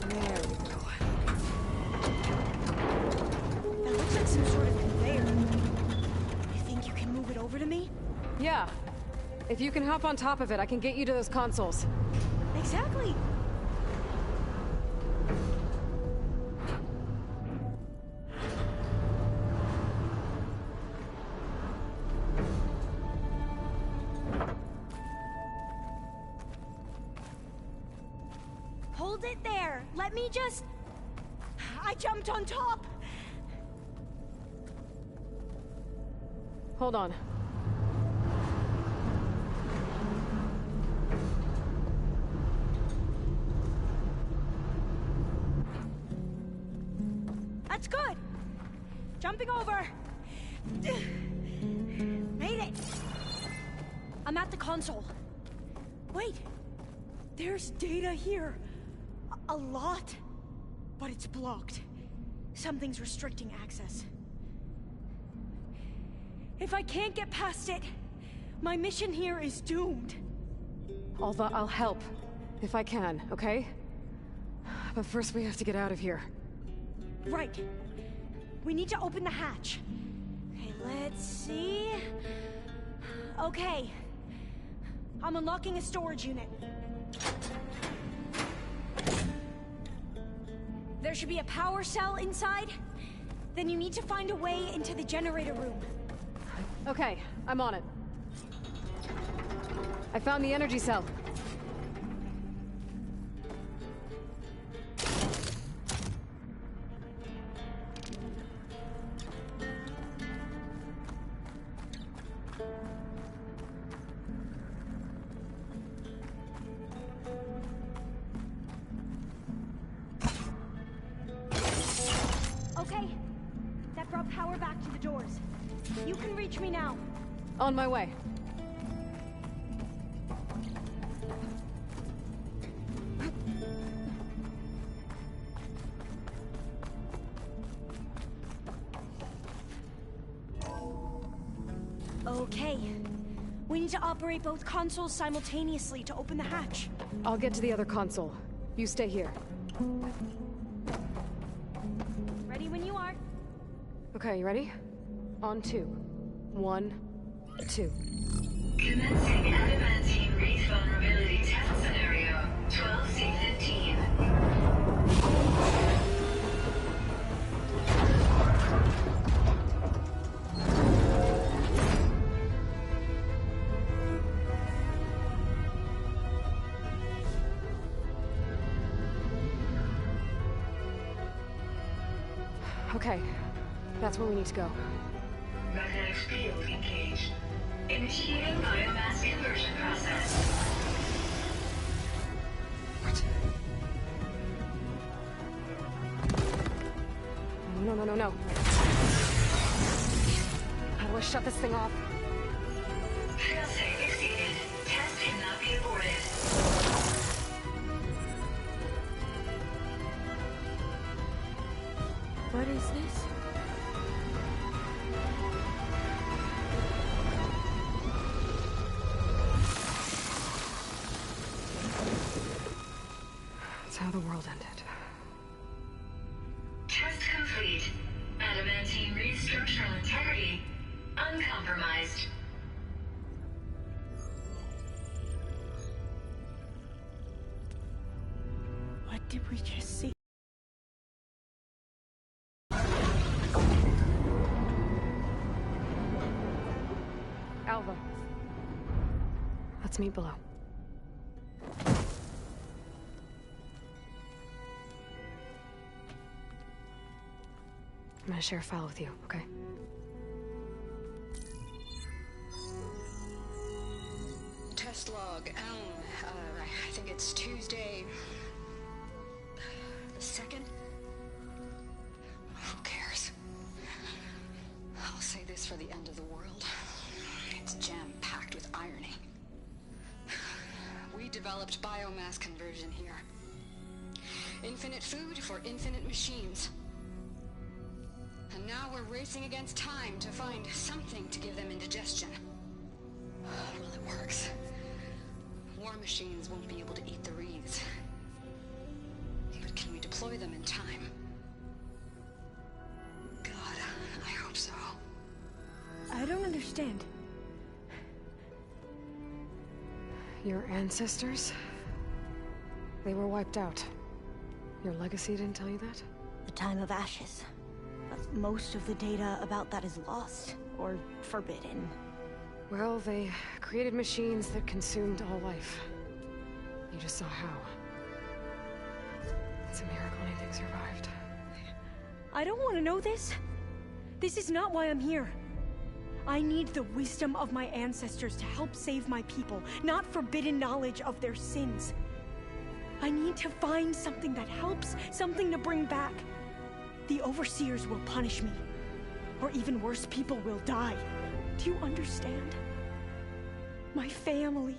There we go. That looks like some sort of conveyor. You think you can move it over to me? Yeah. If you can hop on top of it, I can get you to those consoles. Exactly. Hold it there. Let me just... I jumped on top. Hold on. That's good. Jumping over. Made it. I'm at the console. Wait. There's data here. A lot. But it's blocked. Something's restricting access. If I can't get past it, my mission here is doomed. Alva, I'll help. If I can, okay? But first we have to get out of here. Right. We need to open the hatch. Okay, let's see... Okay. I'm unlocking a storage unit. There should be a power cell inside. Then you need to find a way into the generator room. Okay, I'm on it. I found the energy cell. Okay. That brought power back to the doors. You can reach me now. On my way. Okay. We need to operate both consoles simultaneously to open the hatch. I'll get to the other console. You stay here. Ready when you are. Okay, you ready? On 2. 1, 2. Commencing adamantine wraith vulnerability test scenario 12C15. Okay, that's where we need to go. Magnetic field engaged. Initiating biomass conversion process. What? No. How do I shut this thing off? Failsafe exceeded. Test cannot be how the world ended. Test complete. Adamantine reads structural integrity. Uncompromised. What did we just see? Alva. Let's meet below. I'm gonna share a file with you, okay? Test log, I think it's Tuesday the 2nd? Who cares? I'll say this for the end of the world. It's jam-packed with irony. We developed biomass conversion here. Infinite food for infinite machines. And now we're racing against time to find something to give them indigestion. Well, it works. War machines won't be able to eat the wreaths. But can we deploy them in time? God, I hope so. I don't understand. Your ancestors? They were wiped out. Your legacy didn't tell you that? The time of ashes. But most of the data about that is lost, or forbidden. Well, they created machines that consumed all life. You just saw how. It's a miracle anything survived. I don't want to know this. This is not why I'm here. I need the wisdom of my ancestors to help save my people, not forbidden knowledge of their sins. I need to find something that helps, something to bring back. The Overseers will punish me. Or even worse, people will die. Do you understand? My family.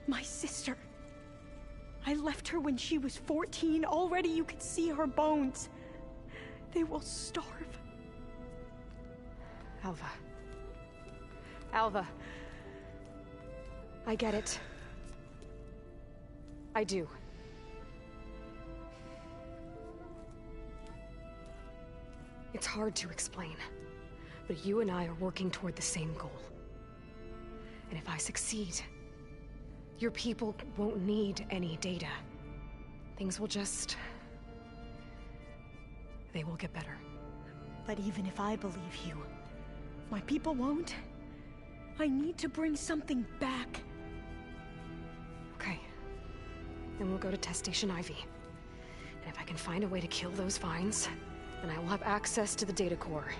My sister. I left her when she was 14. Already you could see her bones. They will starve. Alva. Alva. I get it. I do. It's hard to explain, but you and I are working toward the same goal. And if I succeed, your people won't need any data. Things will just... they will get better. But even if I believe you, my people won't. I need to bring something back. Okay. Then we'll go to Test Station Ivy. And if I can find a way to kill those vines, then I will have access to the data core.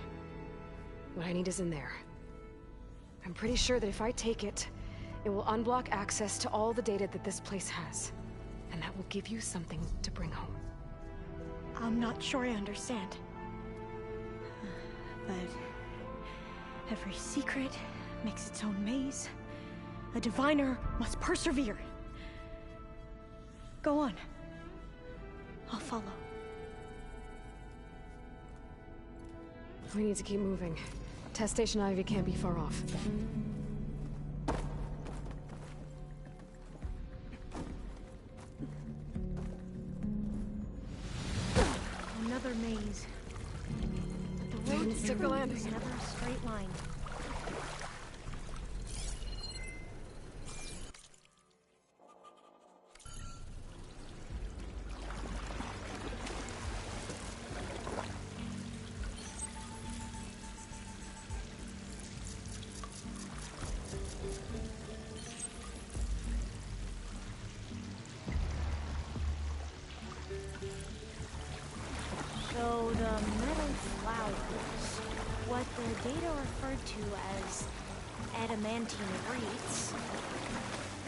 What I need is in there. I'm pretty sure that if I take it, it will unblock access to all the data that this place has. And that will give you something to bring home. I'm not sure I understand. But every secret makes its own maze. A diviner must persevere. Go on. I'll follow. We need to keep moving. Test Station Ivy can't be far off. Another maze. But the road Stick the landing. is never a straight line. So the metal flowers, what the data referred to as adamantine wreaths,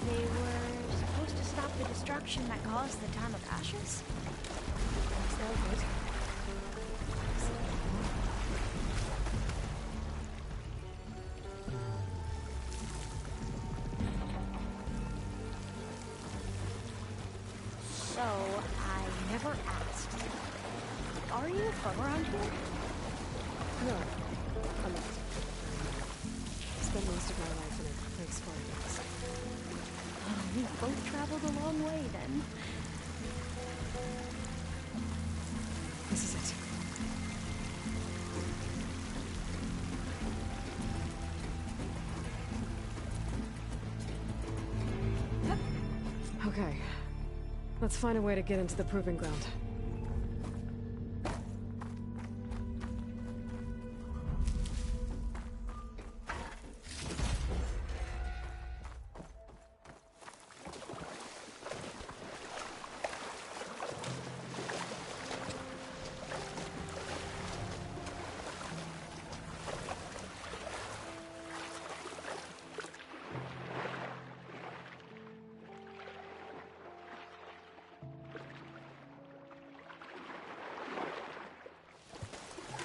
they were supposed to stop the destruction that caused the time of ashes? So good. So, I never asked. Are you from around here? No, I'm not. Spent most of my life in a place for it. We both traveled a long way then. This is it. Okay. Let's find a way to get into the proving ground.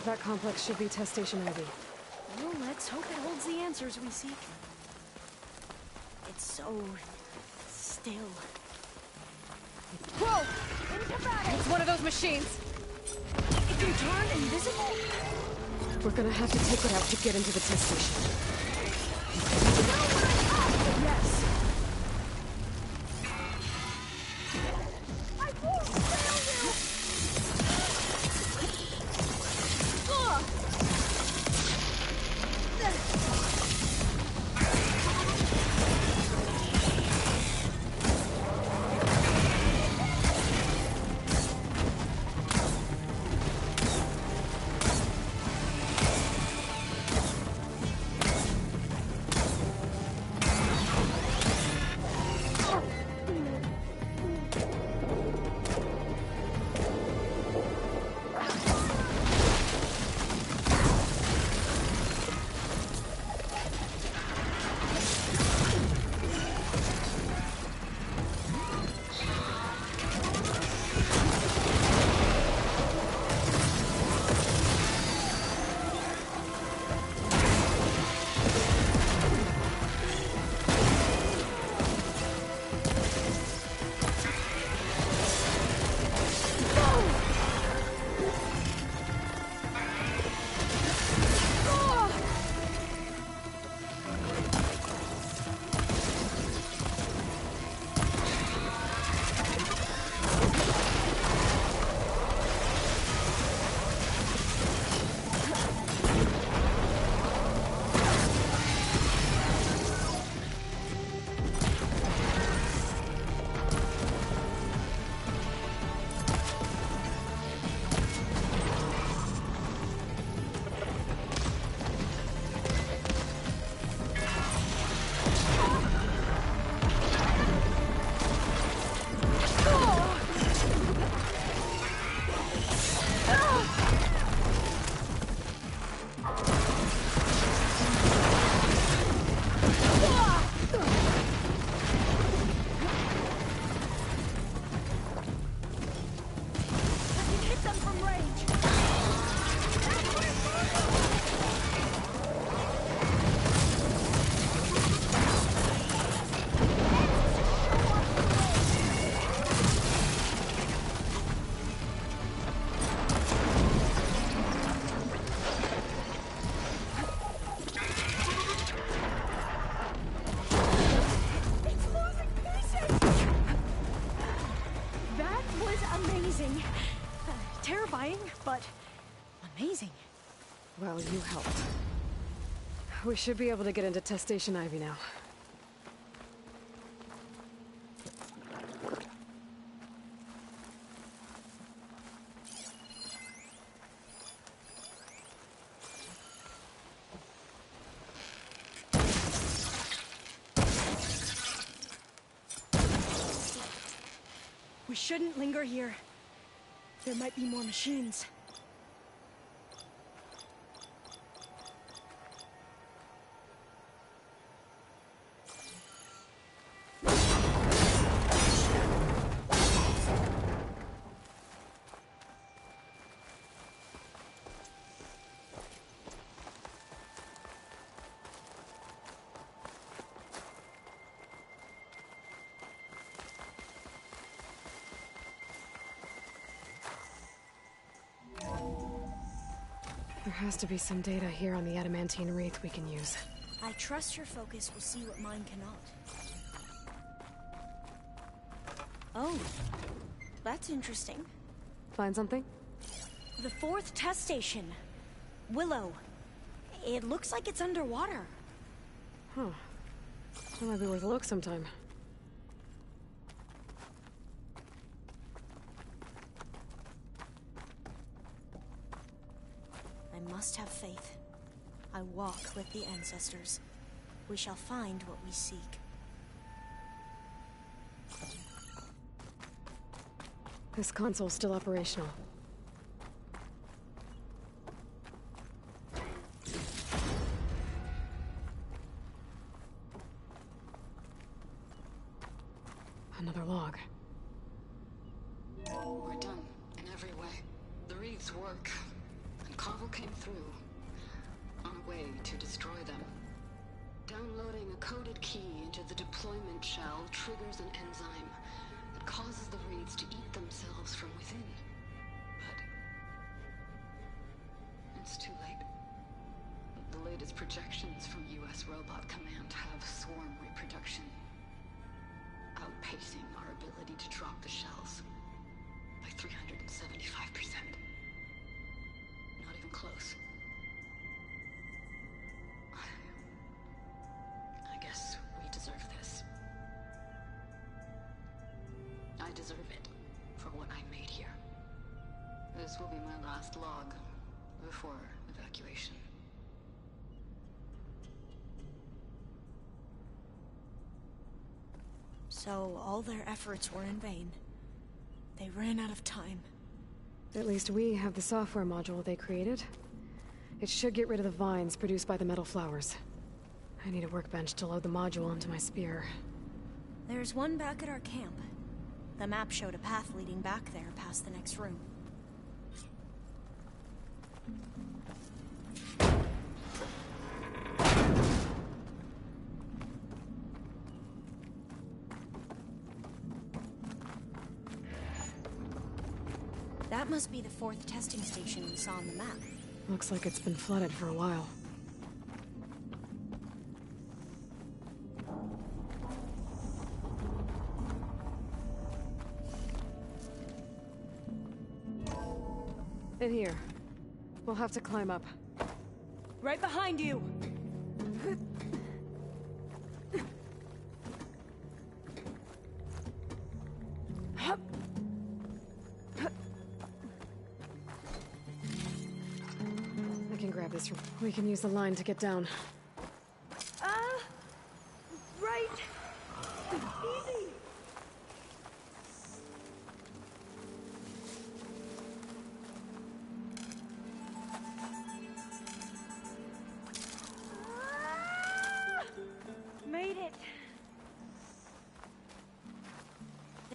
That complex should be Test Station Ivy. Well, let's hope it holds the answers we seek. It's so... still. Whoa! It's one of those machines! It can turn invisible? We're gonna have to take it out to get into the test station. Yes. Terrifying, but amazing. Well, you helped. We should be able to get into Test Station Ivy now. We shouldn't linger here. There might be more machines. There has to be some data here on the adamantine wraith we can use. I trust your focus will see what mine cannot. Oh, that's interesting. Find something? The 4th test station. Willow. It looks like it's underwater. Huh. That might be worth a look sometime. I must have faith. I walk with the ancestors. We shall find what we seek. This console's still operational. Another log. We're done, in every way. The Reeves work, and Carvel came through, on a way to destroy them. Downloading a coded key into the deployment shell triggers an enzyme that causes the Reeves to eat themselves from within. But it's too late. The latest projections from U.S. Robot Command have swarm reproduction, outpacing our ability to drop the shells by 375%. Not even close. I guess we deserve this. I deserve it for what I made here. This will be my last log before evacuation. So all their efforts were in vain. They ran out of time. At least we have the software module they created. It should get rid of the vines produced by the metal flowers. I need a workbench to load the module onto my spear. There's one back at our camp. The map showed a path leading back there past the next room. That must be the 4th testing station we saw on the map. Looks like it's been flooded for a while. In here. We'll have to climb up. Right behind you! I can grab this. We can use the line to get down. Right! Easy! Made it!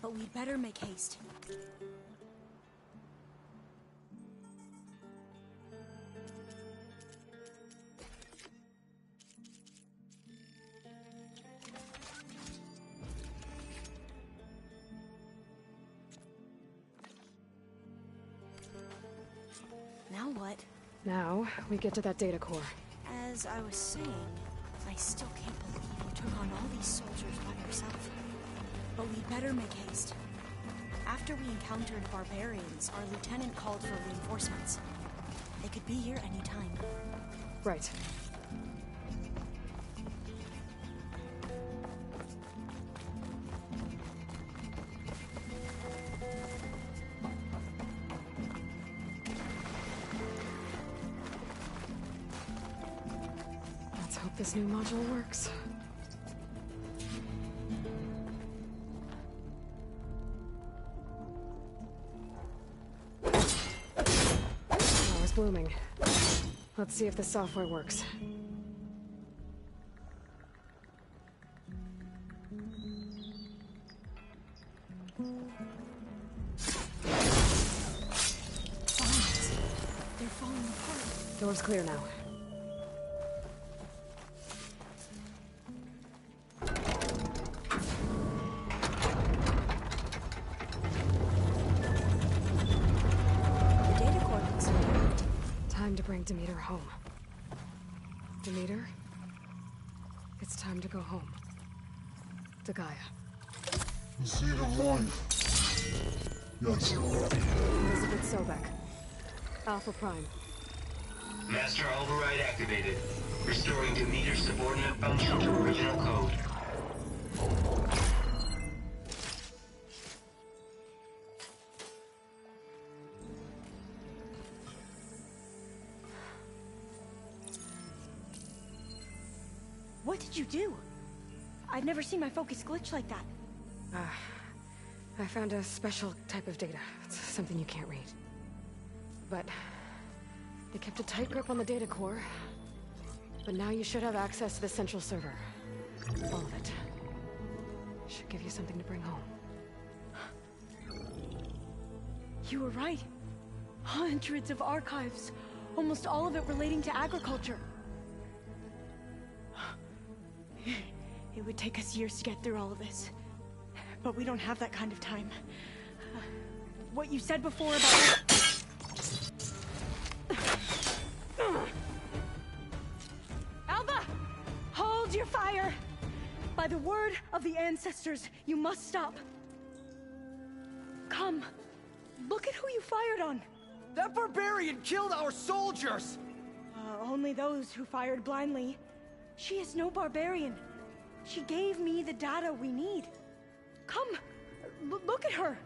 But we'd better make haste. Now what? Now, we get to that data core. As I was saying, I still can't believe you took on all these soldiers by yourself. But we'd better make haste. After we encountered barbarians, our lieutenant called for reinforcements. They could be here any time. Right. Let's hope this new module works. Flower's blooming. Let's see if the software works. Vines. They're falling apart. Door's clear now. The data core looks intact. Time to bring Demeter home. Demeter? It's time to go home. To Gaia. Zeta 1. Yes. Elizabeth Sobek. Alpha Prime. Master override activated. Restoring Demeter subordinate function to original code. What did you do? I've never seen my focus glitch like that. I found a special type of data. It's something you can't read. But they kept a tight grip on the data core. But now you should have access to the central server. All of it. Should give you something to bring home. You were right. Hundreds of archives. Almost all of it relating to agriculture. It would take us years to get through all of this. But we don't have that kind of time. What you said before about... Alva! Hold your fire! By the word of the ancestors, you must stop. Come. Look at who you fired on. That barbarian killed our soldiers! Only those who fired blindly. She is no barbarian. She gave me the data we need. Come, look at her.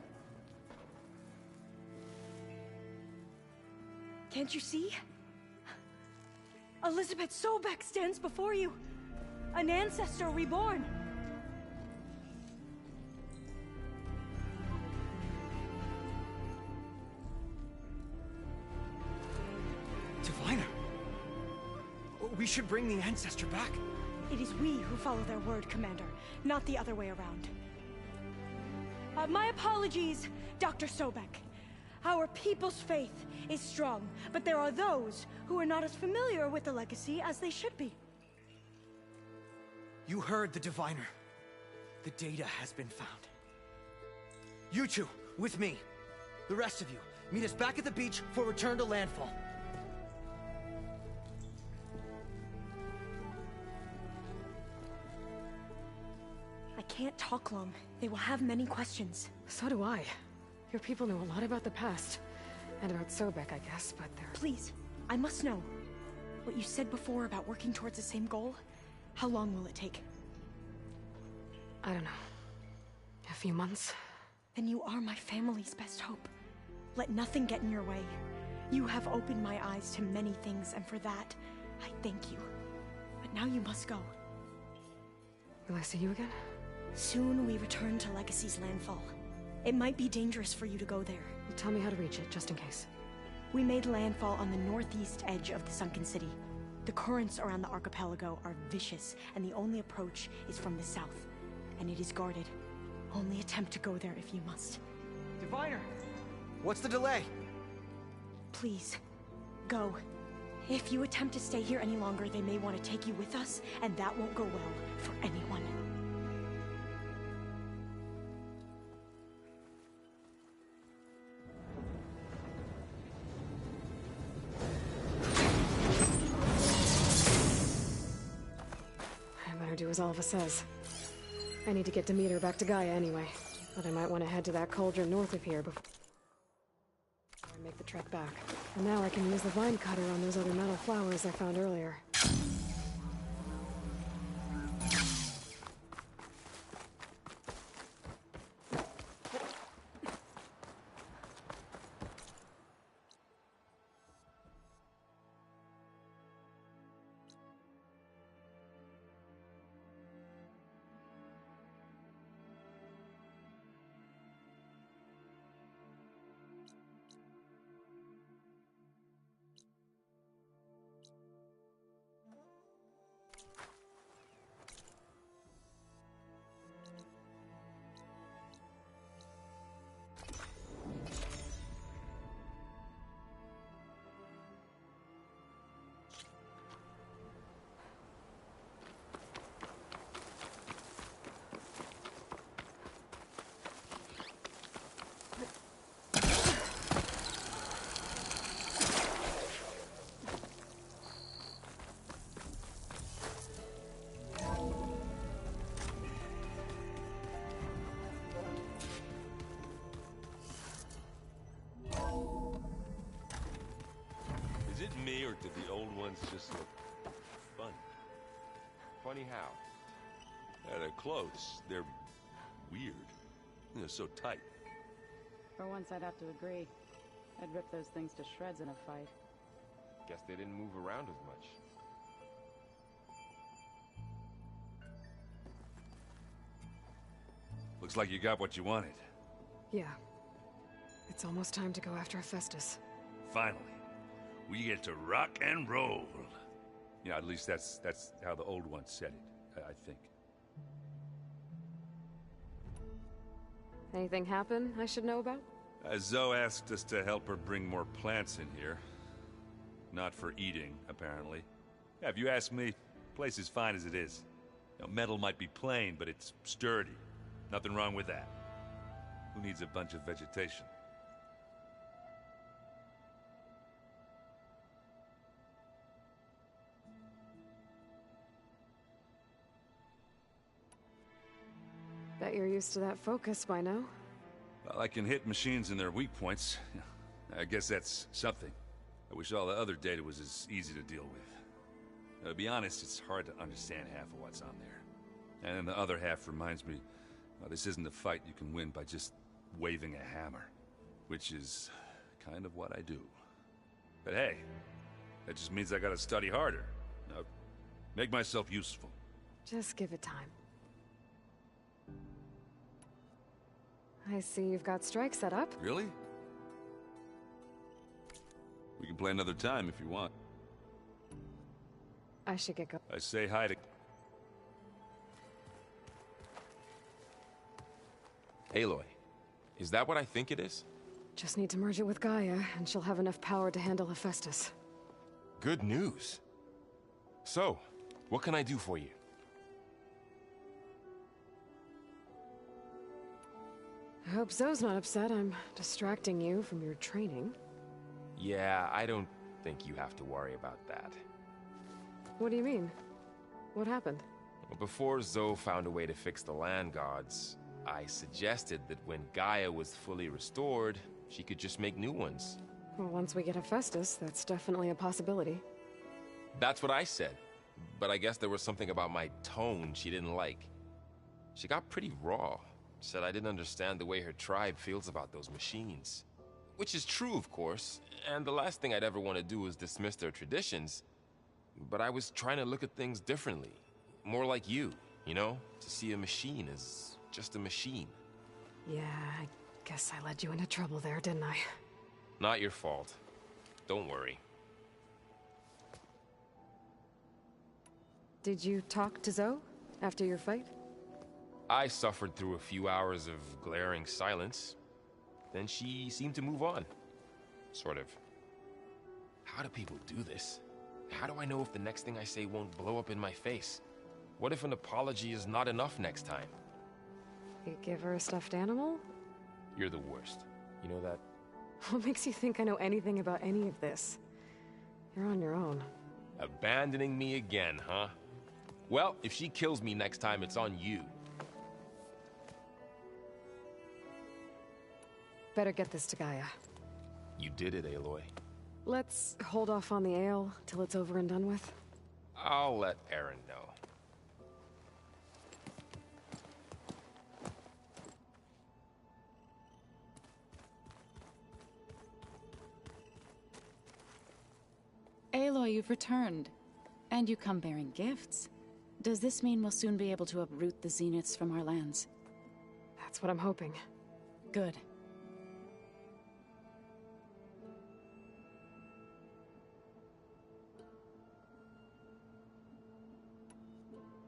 Can't you see? Elizabeth Sobek stands before you. An ancestor reborn. Diviner! We should bring the ancestor back. It is we who follow their word, Commander, not the other way around. My apologies, Dr. Sobek. Our people's faith is strong, but there are those who are not as familiar with the legacy as they should be. You heard the Diviner. The data has been found. You two, with me. The rest of you, meet us back at the beach for return to landfall. I can't talk long. They will have many questions. So do I. Your people know a lot about the past. And about Sobek, I guess, but they're... Please, I must know. What you said before about working towards the same goal, how long will it take? I don't know. A few months? Then you are my family's best hope. Let nothing get in your way. You have opened my eyes to many things, and for that, I thank you. But now you must go. Will I see you again? Soon we return to Legacy's landfall. It might be dangerous for you to go there. Tell me how to reach it, just in case. We made landfall on the northeast edge of the sunken city. The currents around the archipelago are vicious, and the only approach is from the south. And it is guarded. Only attempt to go there if you must. Diviner! What's the delay? Please, go. If you attempt to stay here any longer, they may want to take you with us, and that won't go well for anyone. I better do as Alva says. I need to get Demeter back to Gaia anyway, but I might want to head to that cauldron north of here before I make the trek back. And now I can use the vine cutter on those other metal flowers I found earlier. hands just look funny. Funny how? Yeah, they're close. They're weird. They're so tight. For once, I'd have to agree. I'd rip those things to shreds in a fight. Guess they didn't move around as much. Looks like you got what you wanted. Yeah. It's almost time to go after Hephaestus. Finally. We get to rock and roll. Yeah, at least that's how the old ones said it, I think. Anything happen I should know about? Zoe asked us to help her bring more plants in here. Not for eating, apparently. Yeah, if you ask me, the place is fine as it is. You know, metal might be plain, but it's sturdy. Nothing wrong with that. Who needs a bunch of vegetation? Bet you're used to that focus by now. Well, I can hit machines in their weak points. I guess that's something. I wish all the other data was as easy to deal with. To be honest, it's hard to understand half of what's on there. And then the other half reminds me, this isn't a fight you can win by just waving a hammer. Which is kind of what I do. But hey, that just means I gotta study harder. Make myself useful. Just give it time. I see you've got Strike set up. Really? We can play another time if you want. I should get going. I say hi to... Aloy, is that what I think it is? Just need to merge it with Gaia, and she'll have enough power to handle Hephaestus. Good news. So, what can I do for you? I hope Zoe's not upset I'm distracting you from your training. Yeah, I don't think you have to worry about that. What do you mean? What happened? Well, before Zoe found a way to fix the land gods, I suggested that when Gaia was fully restored, she could just make new ones. Well, once we get Hephaestus, that's definitely a possibility. That's what I said. But I guess there was something about my tone she didn't like. She got pretty raw. Said I didn't understand the way her tribe feels about those machines. Which is true, of course, and the last thing I'd ever want to do is dismiss their traditions. But I was trying to look at things differently. More like you know? To see a machine as just a machine. Yeah, I guess I led you into trouble there, didn't I? Not your fault. Don't worry. Did you talk to Zoe after your fight? I suffered through a few hours of glaring silence. Then she seemed to move on. Sort of. How do people do this? How do I know if the next thing I say won't blow up in my face? What if an apology is not enough next time? You give her a stuffed animal? You're the worst. You know that? What makes you think I know anything about any of this? You're on your own. Abandoning me again, huh? Well, if she kills me next time, it's on you. Better get this to Gaia. You did it, Aloy. Let's hold off on the ale till it's over and done with. I'll let Aaron know. Aloy, you've returned. And you come bearing gifts. Does this mean we'll soon be able to uproot the Zeniths from our lands? That's what I'm hoping. Good.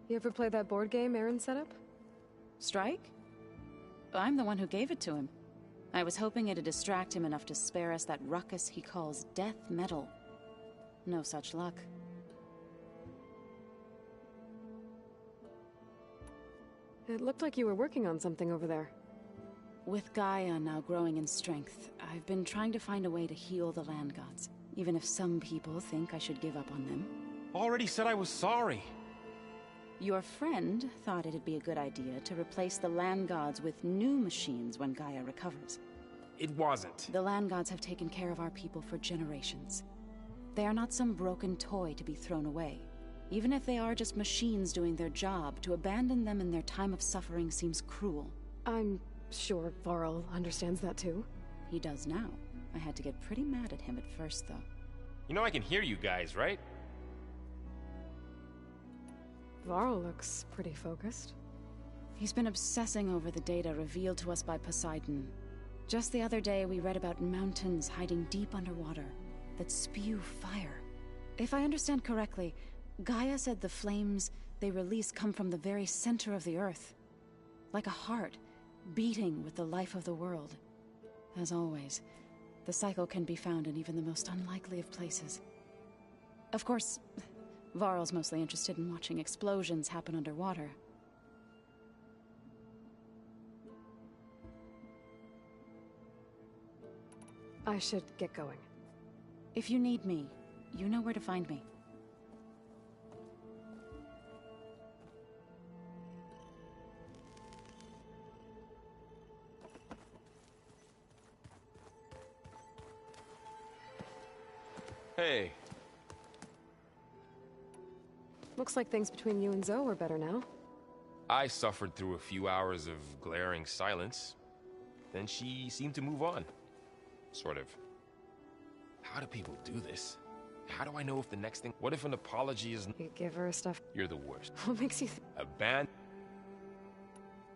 You ever play that board game Aaron set up? Strike? I'm the one who gave it to him. I was hoping it'd distract him enough to spare us that ruckus he calls death metal. No such luck. It looked like you were working on something over there. With Gaia now growing in strength, I've been trying to find a way to heal the land gods, even if some people think I should give up on them. Already said I was sorry. Your friend thought it'd be a good idea to replace the land gods with new machines when Gaia recovers. It wasn't. The land gods have taken care of our people for generations. They are not some broken toy to be thrown away. Even if they are just machines doing their job, to abandon them in their time of suffering seems cruel. I'm sure Varl understands that too. He does now. I had to get pretty mad at him at first, though. You know I can hear you guys, right? Varl looks pretty focused. He's been obsessing over the data revealed to us by Poseidon. Just the other day, we read about mountains hiding deep underwater that spew fire. If I understand correctly, Gaia said the flames they release come from the very center of the Earth. Like a heart, beating with the life of the world. As always, the cycle can be found in even the most unlikely of places. Of course, Varl's mostly interested in watching explosions happen underwater. I should get going. If you need me, you know where to find me. Hey. Looks like things between you and Zoe are better now. I suffered through a few hours of glaring silence. Then she seemed to move on. Sort of. How do people do this? How do I know if the next thing... What if an apology is... You give her stuff. You're the worst. What makes you Abandon...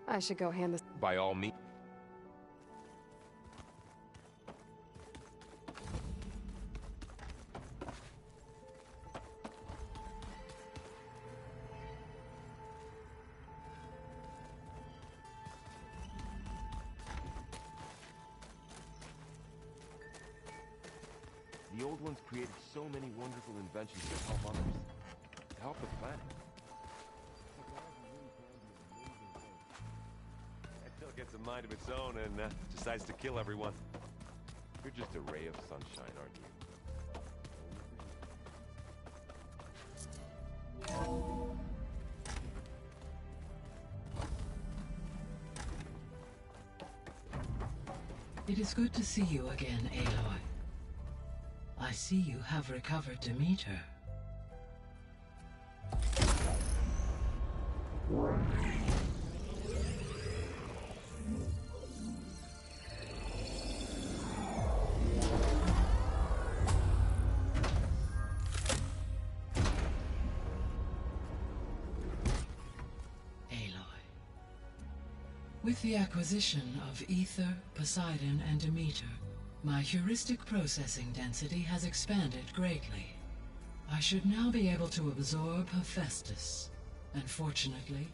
I should go hand this... By all means. The old ones created so many wonderful inventions to help others, to help the planet. Until it gets a mind of its own and decides to kill everyone. You're just a ray of sunshine, aren't you? It is good to see you again, Aloy. I see you have recovered Demeter. With the acquisition of Ether, Poseidon, and Demeter, my heuristic processing density has expanded greatly. I should now be able to absorb Hephaestus, and fortunately,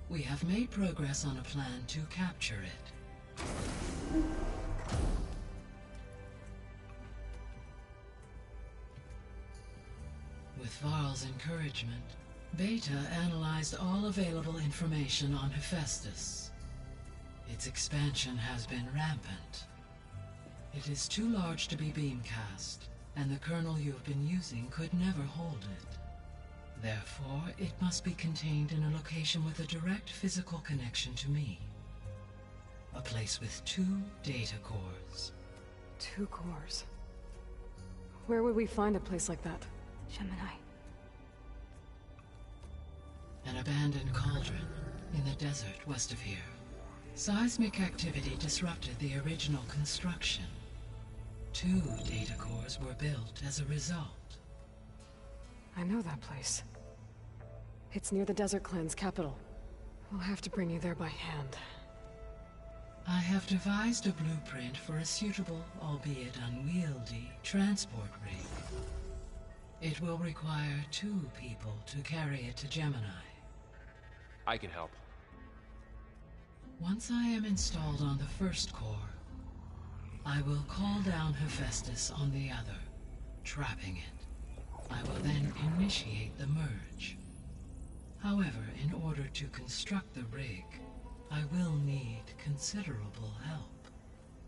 we have made progress on a plan to capture it. With Varl's encouragement, Beta analyzed all available information on Hephaestus. Its expansion has been rampant. It is too large to be beamcast, and the kernel you have been using could never hold it. Therefore, it must be contained in a location with a direct physical connection to me. A place with 2 data cores. 2 cores? Where would we find a place like that? Gemini. An abandoned cauldron in the desert west of here. Seismic activity disrupted the original construction. 2 data cores were built as a result. I know that place. It's near the Desert Clan's capital. We'll have to bring you there by hand. I have devised a blueprint for a suitable, albeit unwieldy, transport rig. It will require 2 people to carry it to Gemini. I can help. Once I am installed on the first core, I will call down Hephaestus on the other, trapping it. I will then initiate the merge. However, in order to construct the rig, I will need considerable help.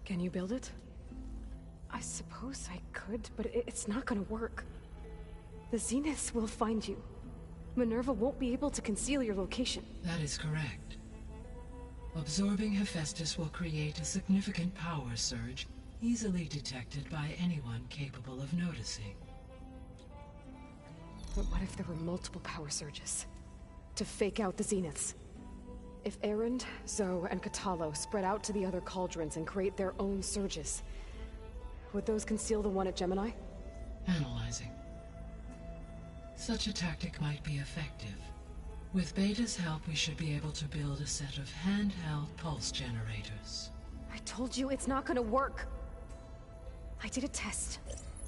Can you build it? I suppose I could, but it's not gonna work. The Zeniths will find you. Minerva won't be able to conceal your location. That is correct. Absorbing Hephaestus will create a significant power surge, easily detected by anyone capable of noticing. But what if there were multiple power surges? To fake out the Zeniths? If Erend, Zoe, and Katalo spread out to the other cauldrons and create their own surges, would those conceal the one at Gemini? Analyzing. Such a tactic might be effective. With Beta's help, we should be able to build a set of handheld pulse generators. I told you it's not gonna work. I did a test.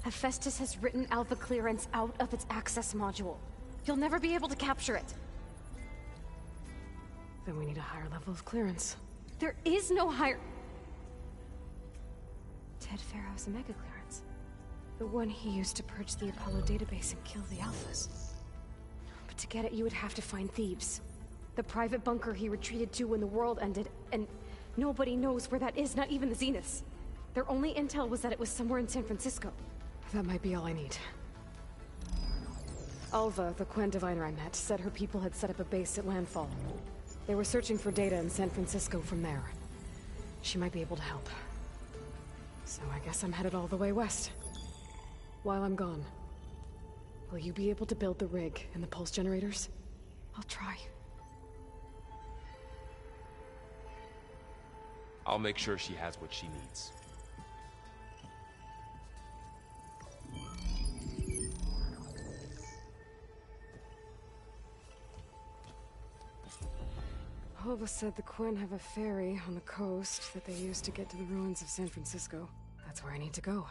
Hephaestus has written Alpha clearance out of its access module. You'll never be able to capture it. Then we need a higher level of clearance. There is no higher... Ted Pharaoh's Omega clearance. The one he used to purge the Apollo database and kill the Alphas. But to get it, you would have to find Thebes. The private bunker he retreated to when the world ended, and nobody knows where that is, not even the Zeniths. Their only intel was that it was somewhere in San Francisco. That might be all I need. Alva, the Quen diviner I met, said her people had set up a base at Landfall. They were searching for data in San Francisco from there. She might be able to help. So I guess I'm headed all the way west. While I'm gone, will you be able to build the rig and the pulse generators? I'll try. I'll make sure she has what she needs. Alva said the Quen have a ferry on the coast that they use to get to the ruins of San Francisco. That's where I need to go.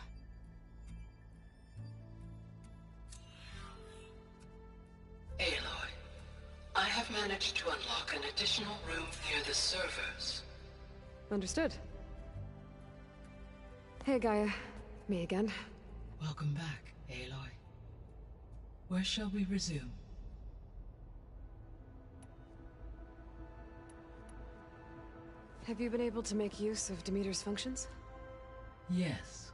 Aloy, I have managed to unlock an additional room near the servers. Understood. Hey, Gaia. Me again. Welcome back, Aloy. Where shall we resume? Have you been able to make use of Demeter's functions? Yes.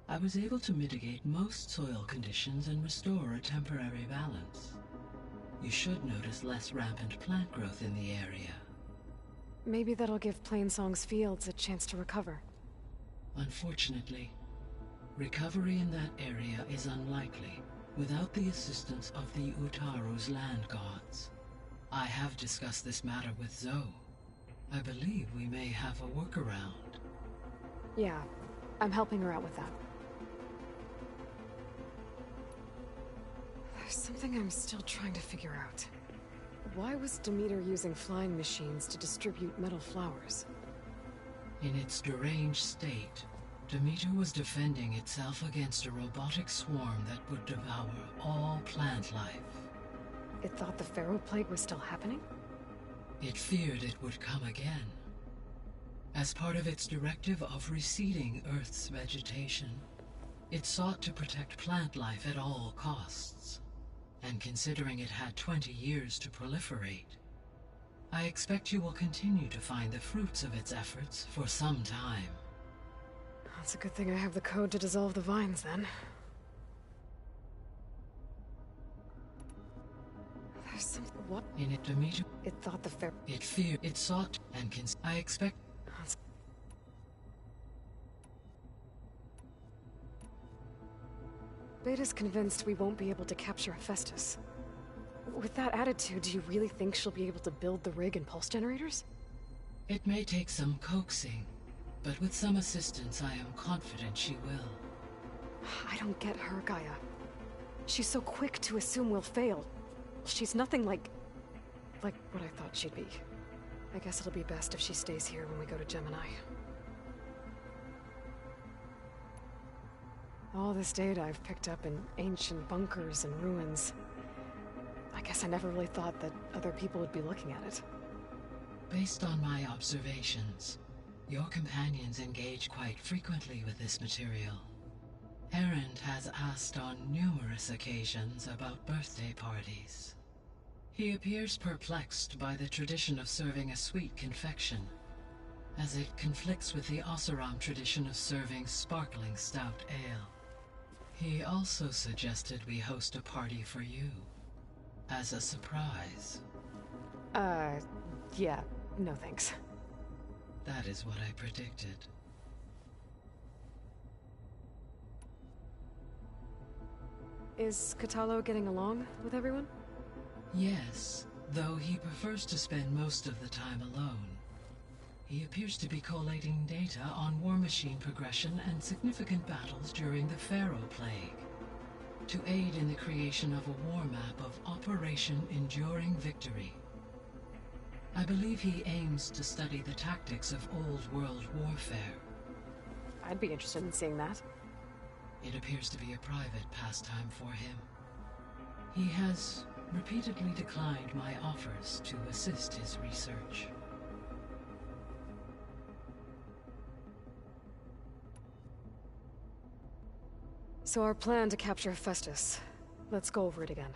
I was able to mitigate most soil conditions and restore a temporary balance. You should notice less rampant plant growth in the area. Maybe that'll give Plainsong's fields a chance to recover. Unfortunately, recovery in that area is unlikely without the assistance of the Utaru's land gods. I have discussed this matter with Zoe. I believe we may have a workaround. Yeah, I'm helping her out with that. There's something I'm still trying to figure out. Why was Demeter using flying machines to distribute metal flowers? In its deranged state, Demeter was defending itself against a robotic swarm that would devour all plant life. It thought the Pharaoh Plague was still happening? It feared it would come again. As part of its directive of reseeding Earth's vegetation, it sought to protect plant life at all costs. And considering it had 20 years to proliferate, I expect you will continue to find the fruits of its efforts for some time. It's a good thing I have the code to dissolve the vines, then. There's something... What? In it, Demeter... It thought the fair... It feared... It sought... And I expect... Beta's convinced we won't be able to capture Hephaestus. With that attitude, do you really think she'll be able to build the rig and pulse generators? It may take some coaxing, but with some assistance, I am confident she will. I don't get her, Gaia. She's so quick to assume we'll fail. She's nothing like what I thought she'd be. I guess it'll be best if she stays here when we go to Gemini. All this data I've picked up in ancient bunkers and ruins. I guess I never really thought that other people would be looking at it. Based on my observations, your companions engage quite frequently with this material. Erend has asked on numerous occasions about birthday parties. He appears perplexed by the tradition of serving a sweet confection, as it conflicts with the Oseram tradition of serving sparkling stout ale. He also suggested we host a party for you, as a surprise. Yeah, no thanks. That is what I predicted. Is Kotallo getting along with everyone? Yes, though he prefers to spend most of the time alone. He appears to be collating data on war machine progression and significant battles during the Pharaoh Plague, to aid in the creation of a war map of Operation Enduring Victory. I believe he aims to study the tactics of old world warfare. I'd be interested in seeing that. It appears to be a private pastime for him. He has repeatedly declined my offers to assist his research. So our plan to capture Hephaestus. Let's go over it again.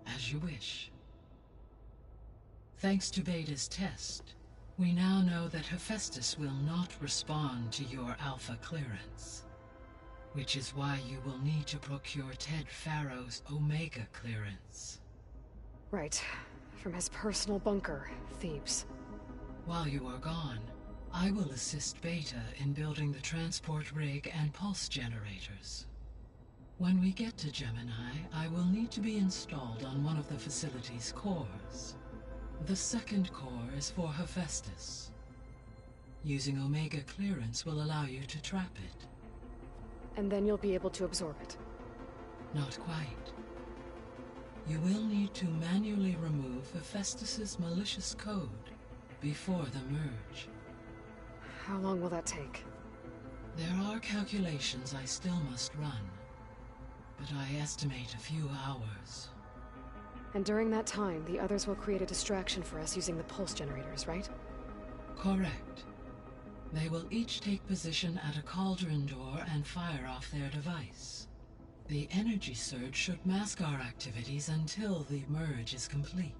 As you wish. Thanks to Beta's test, we now know that Hephaestus will not respond to your Alpha clearance. Which is why you will need to procure Ted Farrow's Omega clearance. Right. From his personal bunker, Thebes. While you are gone, I will assist Beta in building the transport rig and pulse generators. When we get to Gemini, I will need to be installed on one of the facility's cores. The second core is for Hephaestus. Using Omega clearance will allow you to trap it. And then you'll be able to absorb it. Not quite. You will need to manually remove Hephaestus's malicious code before the merge. How long will that take? There are calculations I still must run, but I estimate a few hours. And during that time, the others will create a distraction for us using the pulse generators, right? Correct. They will each take position at a cauldron door and fire off their device. The energy surge should mask our activities until the merge is complete.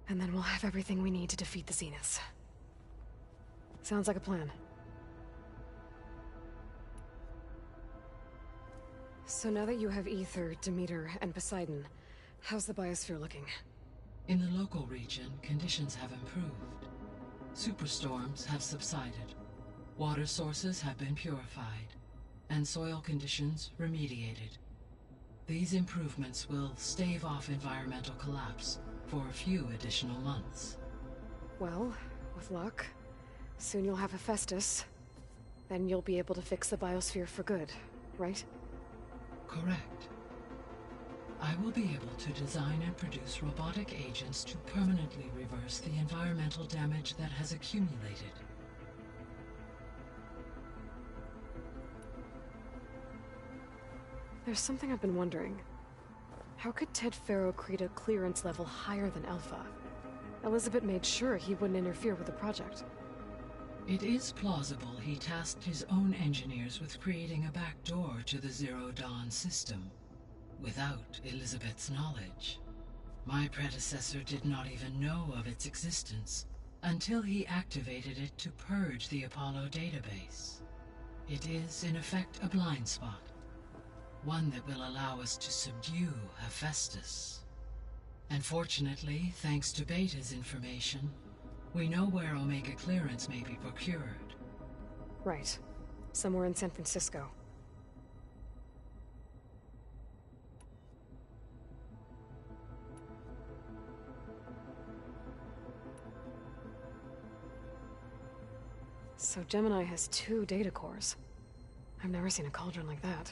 And then we'll have everything we need to defeat the Zeniths. Sounds like a plan. So now that you have Ether, Demeter, and Poseidon, how's the biosphere looking? In the local region, conditions have improved. Superstorms have subsided. Water sources have been purified, and soil conditions remediated. These improvements will stave off environmental collapse for a few additional months. Well, with luck, soon you'll have Hephaestus. Then you'll be able to fix the biosphere for good, right? Correct. I will be able to design and produce robotic agents to permanently reverse the environmental damage that has accumulated. There's something I've been wondering. How could Ted Farrow create a clearance level higher than Alpha? Elizabeth made sure he wouldn't interfere with the project. It is plausible he tasked his own engineers with creating a back door to the Zero Dawn system, without Elizabeth's knowledge. My predecessor did not even know of its existence until he activated it to purge the Apollo database. It is, in effect, a blind spot. One that will allow us to subdue Hephaestus. And fortunately, thanks to Beta's information, we know where Omega clearance may be procured. Right. Somewhere in San Francisco. So Gemini has 2 data cores. I've never seen a cauldron like that.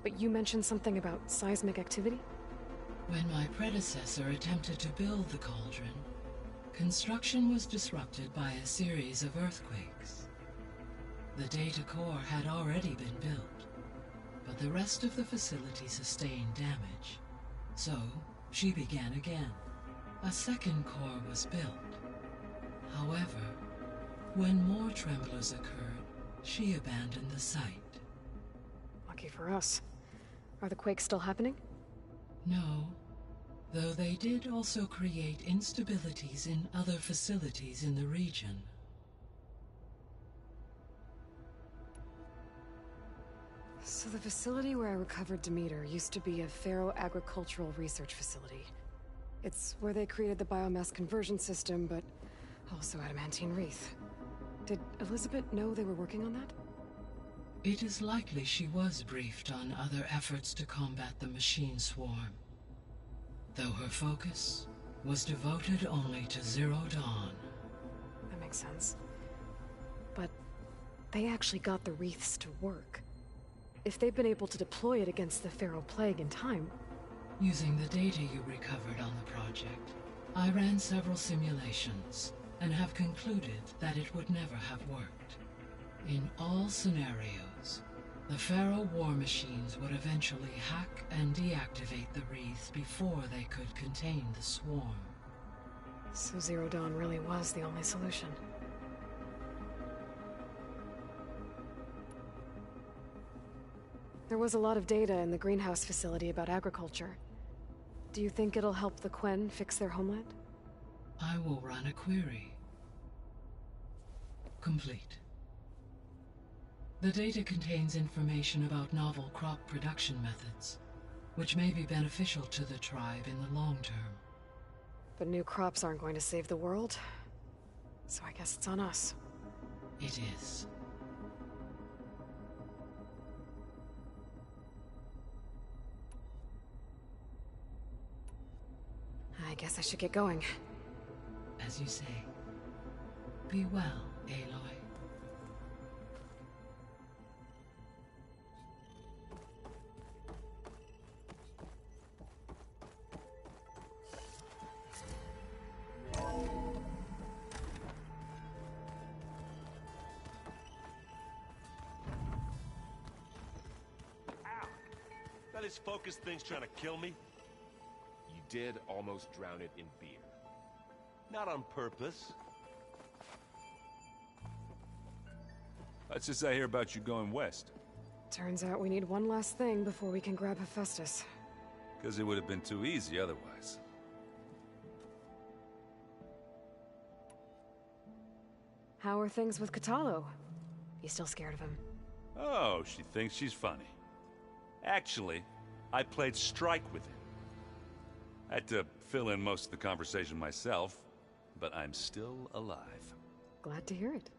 But you mentioned something about seismic activity? When my predecessor attempted to build the cauldron, construction was disrupted by a series of earthquakes. The data core had already been built, but the rest of the facility sustained damage. So, she began again. A second core was built. However, when more tremblers occurred, she abandoned the site. Lucky for us. Are the quakes still happening? No, though they did also create instabilities in other facilities in the region. So the facility where I recovered Demeter used to be a Pharaoh agricultural research facility. It's where they created the biomass conversion system, but also adamantine wreath. Did Elizabeth know they were working on that? It is likely she was briefed on other efforts to combat the machine swarm, though her focus was devoted only to Zero Dawn. That makes sense. But they actually got the wreaths to work. If they've been able to deploy it against the Pharaoh Plague in time... Using the data you recovered on the project, I ran several simulations and have concluded that it would never have worked. In all scenarios, the Pharaoh war machines would eventually hack and deactivate the wreath before they could contain the swarm. So Zero Dawn really was the only solution. There was a lot of data in the greenhouse facility about agriculture. Do you think it'll help the Quen fix their homeland? I will run a query. Complete. The data contains information about novel crop production methods, which may be beneficial to the tribe in the long term. But new crops aren't going to save the world, so I guess it's on us. It is. I guess I should get going. As you say. Be well, Aloy. That is focus thing's trying to kill me? You did almost drown it in beer. Not on purpose. What's this I hear about you going west? Turns out we need one last thing before we can grab Hephaestus. Because it would have been too easy otherwise. How are things with Kotallo? You still scared of him? Oh, she thinks she's funny. Actually, I played strike with him. I had to fill in most of the conversation myself, but I'm still alive. Glad to hear it.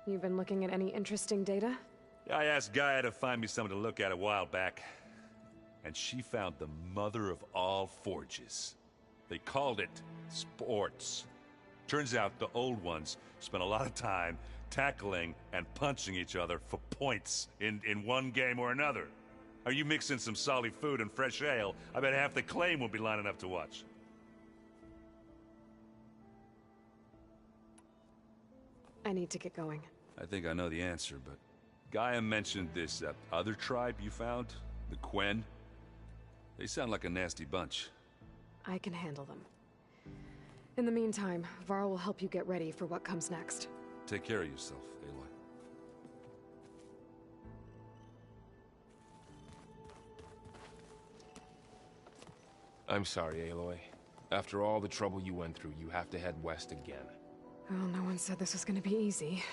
You've been looking at any interesting data? I asked Gaia to find me something to look at a while back, and she found the mother of all forges. They called it sports. Turns out the old ones spent a lot of time tackling and punching each other for points in one game or another. Are you mixing some solid food and fresh ale? I bet half the claim will be lining up to watch. I need to get going. I think I know the answer, but Gaia mentioned this other tribe you found, the Quen. They sound like a nasty bunch. I can handle them. In the meantime, Varl will help you get ready for what comes next. Take care of yourself, Aloy. I'm sorry, Aloy. After all the trouble you went through, you have to head west again. Well, no one said this was gonna be easy.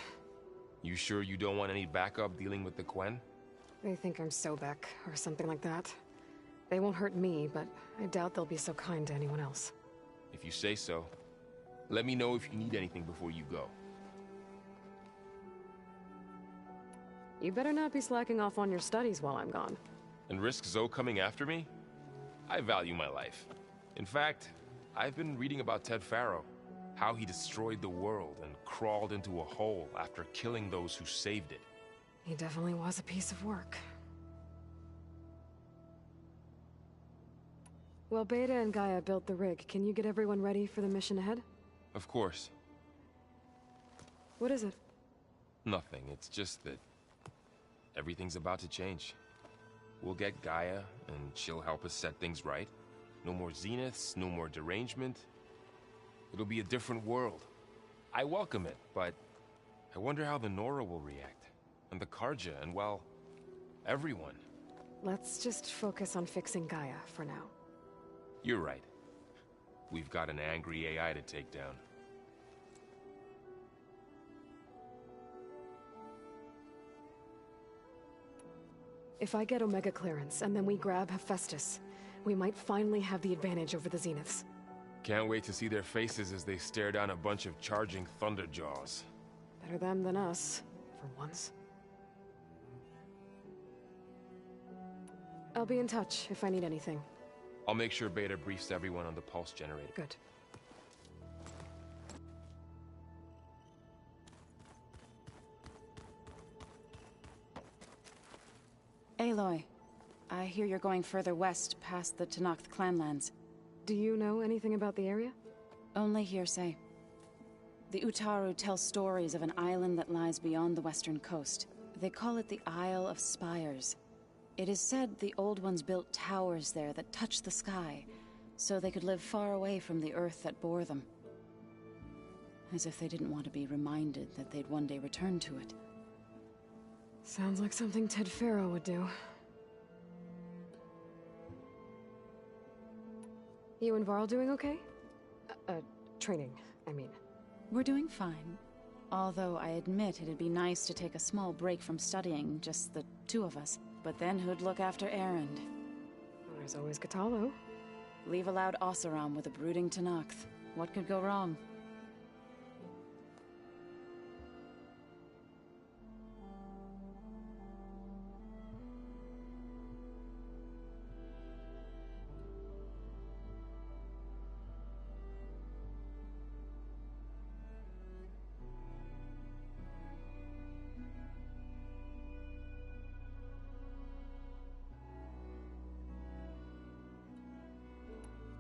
You sure you don't want any backup dealing with the Quen? They think I'm Sobek, or something like that. They won't hurt me, but I doubt they'll be so kind to anyone else. If you say so. Let me know if you need anything before you go. You better not be slacking off on your studies while I'm gone. And risk Zoe coming after me? I value my life. In fact, I've been reading about Ted Faro. How he destroyed the world and crawled into a hole after killing those who saved it. He definitely was a piece of work. Well, Beta and Gaia built the rig. Can you get everyone ready for the mission ahead? Of course. What is it? Nothing. It's just that everything's about to change. We'll get Gaia, and she'll help us set things right. No more zeniths, no more derangement. It'll be a different world. I welcome it, but I wonder how the Nora will react. And the Carja, and well, everyone. Let's just focus on fixing Gaia for now. You're right. We've got an angry AI to take down. If I get Omega clearance, and then we grab Hephaestus, we might finally have the advantage over the Zeniths. Can't wait to see their faces as they stare down a bunch of charging Thunderjaws. Better them than us, for once. I'll be in touch if I need anything. I'll make sure Beta briefs everyone on the pulse generator. Good. Aloy, I hear you're going further west past the Tenakth clanlands. Do you know anything about the area? Only hearsay. The Utaru tell stories of an island that lies beyond the western coast. They call it the Isle of Spires. It is said the Old Ones built towers there that touch the sky, so they could live far away from the earth that bore them. As if they didn't want to be reminded that they'd one day return to it. Sounds like something Ted Faro would do. You and Varl doing okay? Training, I mean. We're doing fine. Although I admit it'd be nice to take a small break from studying, just the two of us. But then who'd look after Erend? There's always Kotallo. Leave a loud Oseram with a brooding Tenakth. What could go wrong?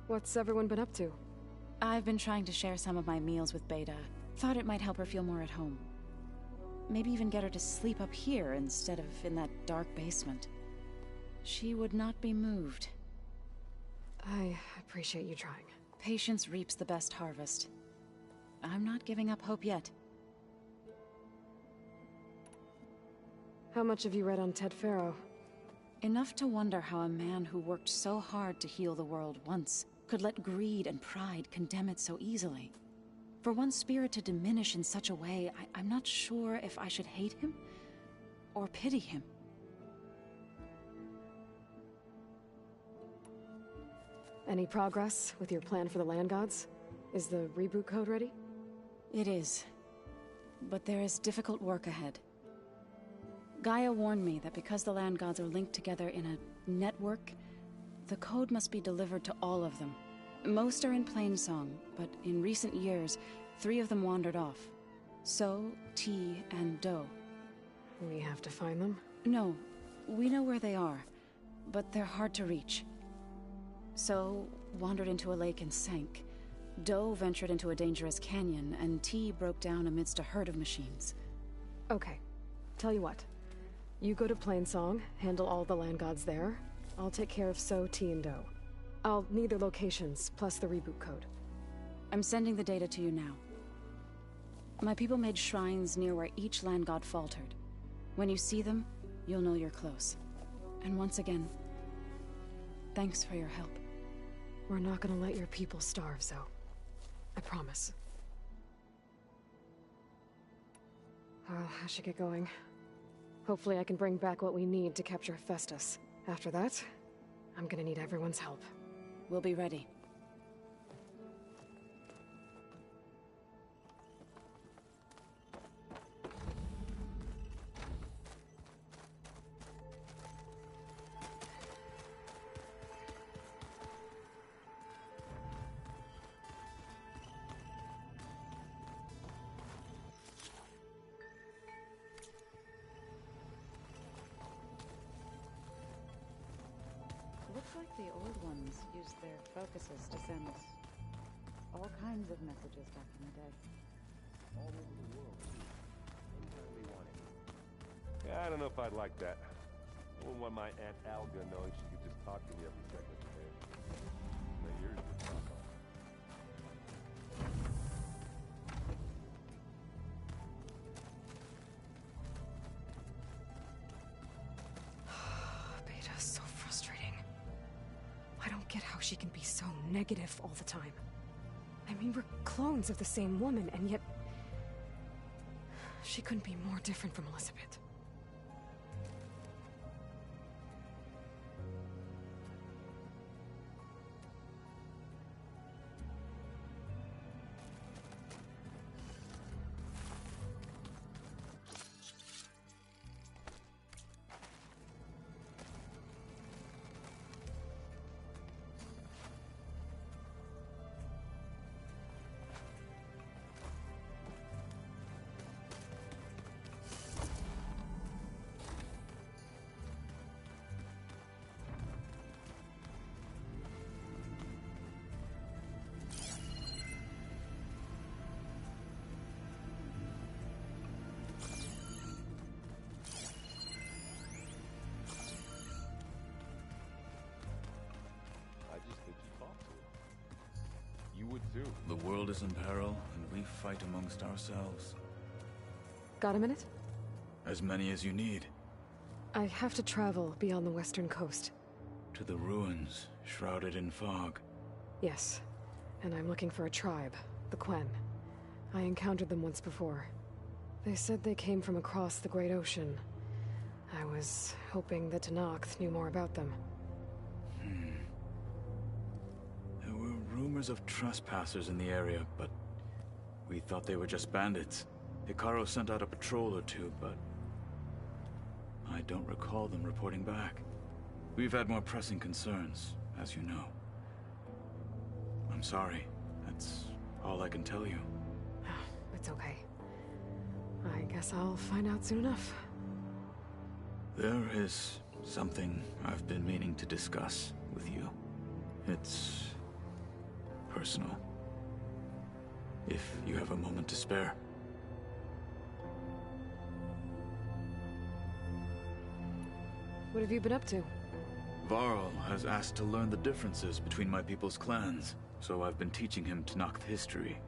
What's everyone been up to? I've been trying to share some of my meals with Beta. Thought it might help her feel more at home. Maybe even get her to sleep up here instead of in that dark basement. She would not be moved. I appreciate you trying. Patience reaps the best harvest. I'm not giving up hope yet. How much have you read on Ted Faro? Enough to wonder how a man who worked so hard to heal the world once could let greed and pride condemn it so easily. For one spirit to diminish in such a way, I'm not sure if I should hate him or pity him. Any progress with your plan for the Land Gods? Is the reboot code ready? It is. But there is difficult work ahead. Gaia warned me that because the Land Gods are linked together in a network, the code must be delivered to all of them. Most are in Plainsong, but in recent years, 3 of them wandered off. So, T, and Do. We have to find them? No, we know where they are, but they're hard to reach. So, wandered into a lake and sank. Do ventured into a dangerous canyon, and T broke down amidst a herd of machines. Okay, tell you what. You go to Plainsong, handle all the Land Gods there. I'll take care of So, T, and Do. I'll need their locations, plus the reboot code. I'm sending the data to you now. My people made shrines near where each Land God faltered. When you see them, you'll know you're close. And once again, thanks for your help. We're not gonna let your people starve, Zo. I promise. I should get going. Hopefully I can bring back what we need to capture Festus. After that, I'm gonna need everyone's help. We'll be ready. Looks like the old ones used their focuses to send all kinds of messages back in the day. All over the world. Anytime we want it. Yeah, I don't know if I'd like that. I wouldn't want my Aunt Alga knowing she could just talk to me every second of the day. My ears would pop off. Beta's so frustrating. I don't get how she can be so negative all the time. I mean, we're clones of the same woman, and yet... she couldn't be more different from Elizabeth. do? The world is in peril, and we fight amongst ourselves. Got a minute? As many as you need. I have to travel beyond the western coast. To the ruins, shrouded in fog. Yes, and I'm looking for a tribe, the Quen. I encountered them once before. They said they came from across the Great Ocean. I was hoping that Tenakth knew more about them. There were rumors of trespassers in the area, but we thought they were just bandits. Hekarro sent out a patrol or two, but I don't recall them reporting back. We've had more pressing concerns, as you know. I'm sorry. That's all I can tell you. It's okay. I guess I'll find out soon enough. There is something I've been meaning to discuss with you. It's personal. If you have a moment to spare. What have you been up to? Varl has asked to learn the differences between my people's clans, so I've been teaching him Tenakth history.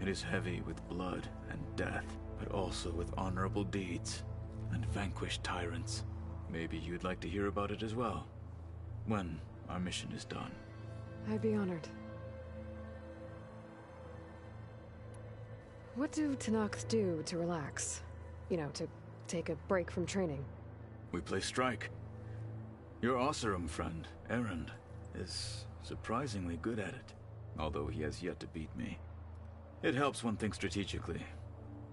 It is heavy with blood and death, but also with honorable deeds and vanquished tyrants. Maybe you'd like to hear about it as well, when our mission is done. I'd be honored. What do Tenakth do to relax? You know, to take a break from training? We play strike. Your Oseram friend, Erend, is surprisingly good at it, although he has yet to beat me. It helps one think strategically,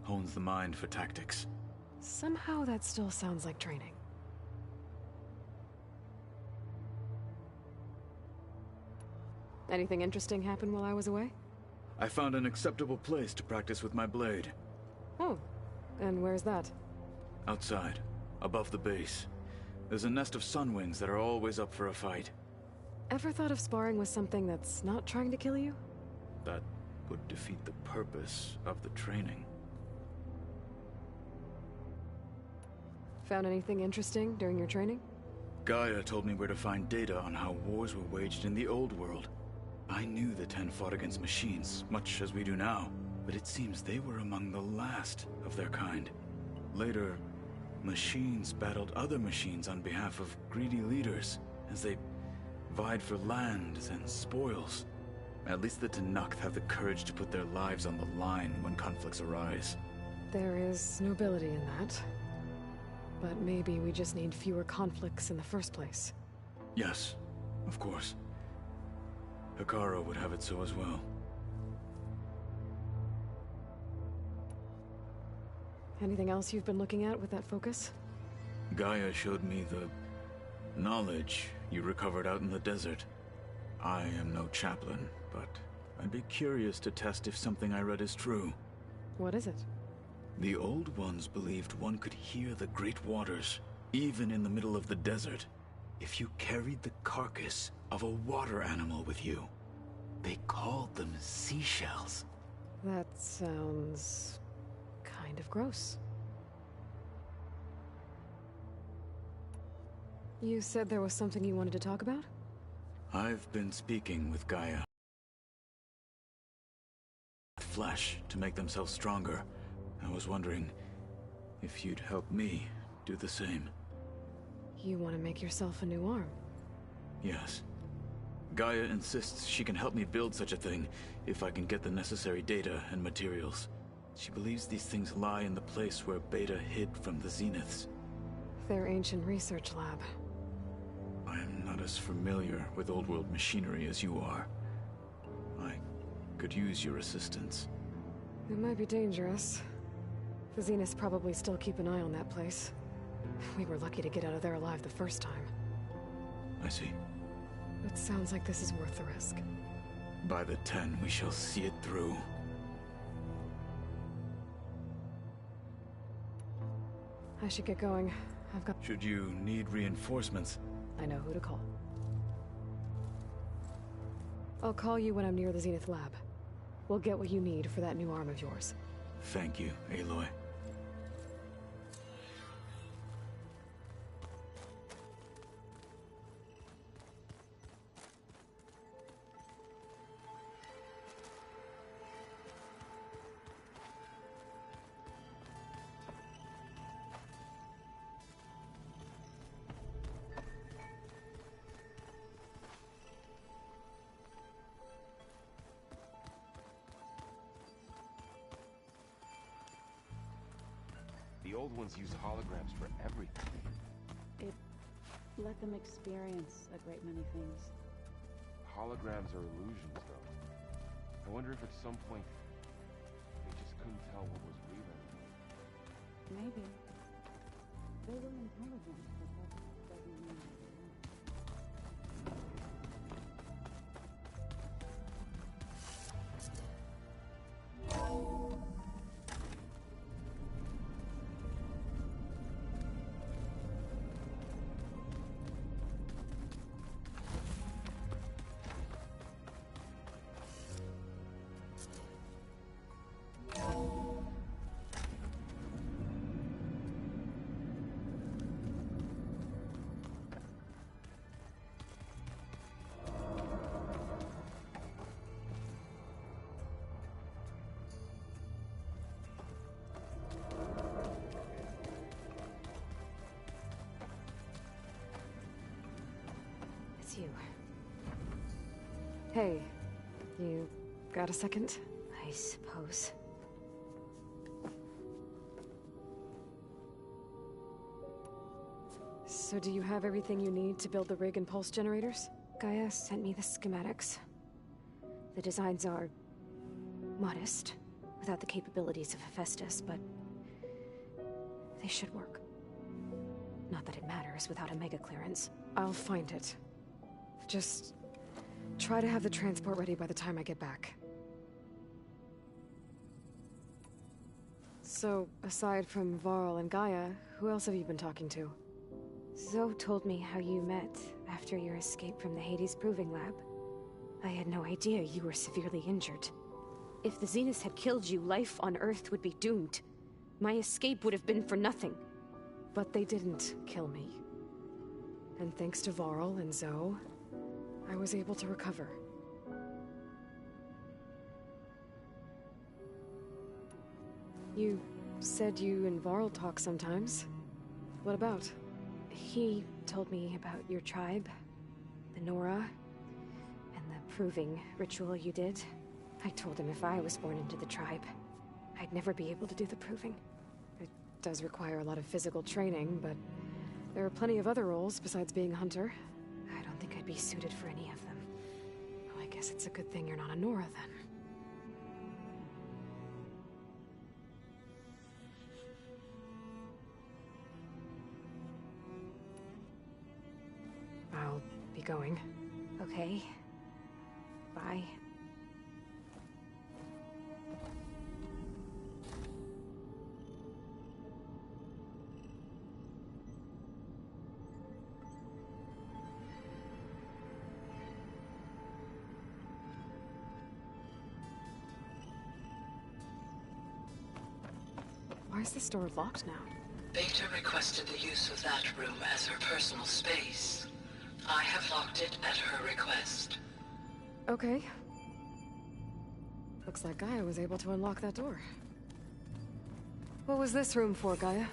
hones the mind for tactics. Somehow that still sounds like training. Anything interesting happen while I was away? I found an acceptable place to practice with my blade. Oh, and where's that? Outside, above the base. There's a nest of sunwings that are always up for a fight. Ever thought of sparring with something that's not trying to kill you? That would defeat the purpose of the training. Found anything interesting during your training? Gaia told me where to find data on how wars were waged in the old world. I knew the Ten fought against machines, much as we do now, but it seems they were among the last of their kind. Later, machines battled other machines on behalf of greedy leaders, as they vied for lands and spoils. At least the Tenakth have the courage to put their lives on the line when conflicts arise. There is nobility in that. But maybe we just need fewer conflicts in the first place. Yes, of course. Hekarro would have it so as well. Anything else you've been looking at with that focus? Gaia showed me the knowledge you recovered out in the desert. I am no chaplain, but I'd be curious to test if something I read is true. What is it? The Old Ones believed one could hear the great waters, even in the middle of the desert, if you carried the carcass of a water animal with you. They called them seashells. That sounds kind of gross. You said there was something you wanted to talk about? I've been speaking with Gaia. Flesh to make themselves stronger. I was wondering if you'd help me do the same. You want to make yourself a new arm? Yes. Gaia insists she can help me build such a thing if I can get the necessary data and materials. She believes these things lie in the place where Beta hid from the Zeniths. Their ancient research lab. I am not as familiar with old world machinery as you are. I could use your assistance. It might be dangerous. The Zeniths probably still keep an eye on that place. We were lucky to get out of there alive the first time. I see. It sounds like this is worth the risk. By the 10, we shall see it through. I should get going. I've got... Should you need reinforcements? I know who to call. I'll call you when I'm near the Zenith lab. We'll get what you need for that new arm of yours. Thank you, Aloy. old ones used holograms for everything. It let them experience a great many things. Holograms are illusions, though. I wonder if at some point they just couldn't tell what was real anymore. Maybe. They were intelligent, but that doesn't mean they were. You. Hey, you got a second? I suppose. So do you have everything you need to build the rig and pulse generators? Gaia sent me the schematics. The designs are modest, without the capabilities of Hephaestus, but they should work. Not that it matters without a mega clearance. I'll find it. Just try to have the transport ready by the time I get back. So, aside from Varl and Gaia, who else have you been talking to? Zoe told me how you met after your escape from the Hades Proving Lab. I had no idea you were severely injured. If the Zeniths had killed you, life on Earth would be doomed. My escape would have been for nothing. But they didn't kill me. And thanks to Varl and Zoe, I was able to recover. You said you and Varl talk sometimes. What about? He told me about your tribe, the Nora, and the proving ritual you did. I told him if I was born into the tribe, I'd never be able to do the proving. It does require a lot of physical training, but there are plenty of other roles besides being a hunter. I don't think I'd be suited for any of them. Well, I guess it's a good thing you're not a Nora, then. I'll be going. Okay. Bye. Why is this door locked now? Beta requested the use of that room as her personal space. I have locked it at her request. Okay. Looks like Gaia was able to unlock that door. What was this room for, Gaia?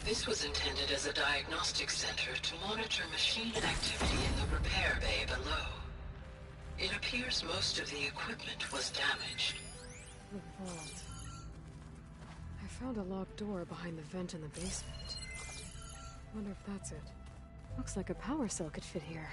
This was intended as a diagnostic center to monitor machine activity in the repair bay below. It appears most of the equipment was damaged. The vault. I found a locked door behind the vent in the basement. Wonder if that's it. Looks like a power cell could fit here.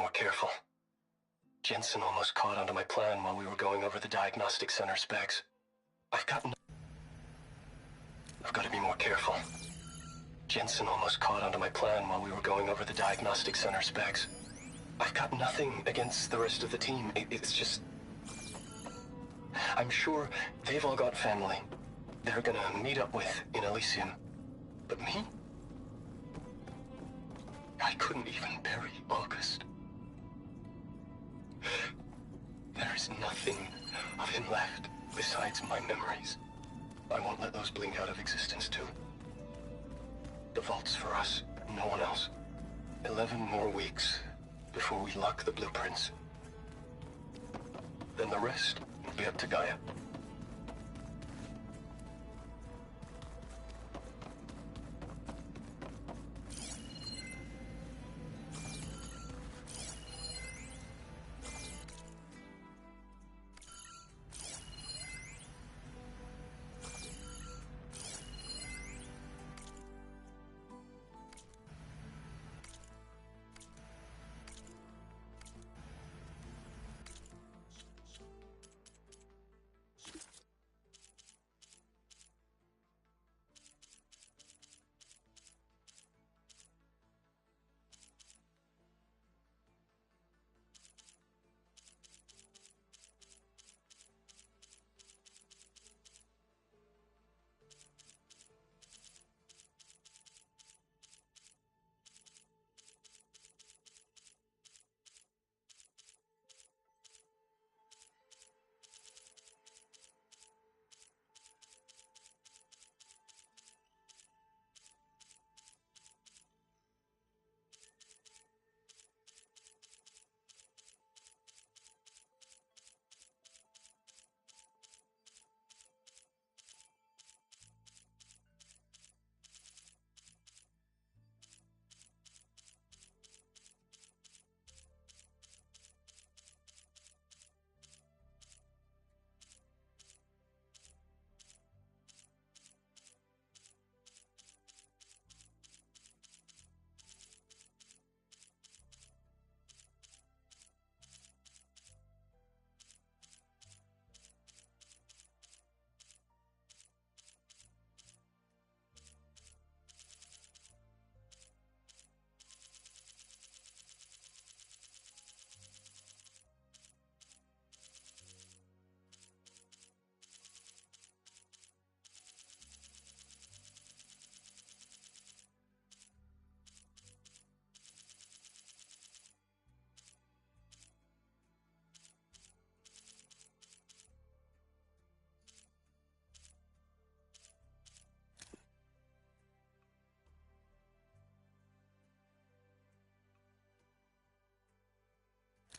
more careful. Jensen almost caught onto my plan while we were going over the diagnostic center specs. I've got to be more careful. Jensen almost caught onto my plan while we were going over the diagnostic center specs. I've got nothing against the rest of the team. It's just... I'm sure they've all got family they're gonna meet up with in Elysium. But me? I couldn't even bury August. There is nothing of him left besides my memories. I won't let those blink out of existence too. The vault's for us, no one else. 11 more weeks before we lock the blueprints. Then the rest will be up to Gaia.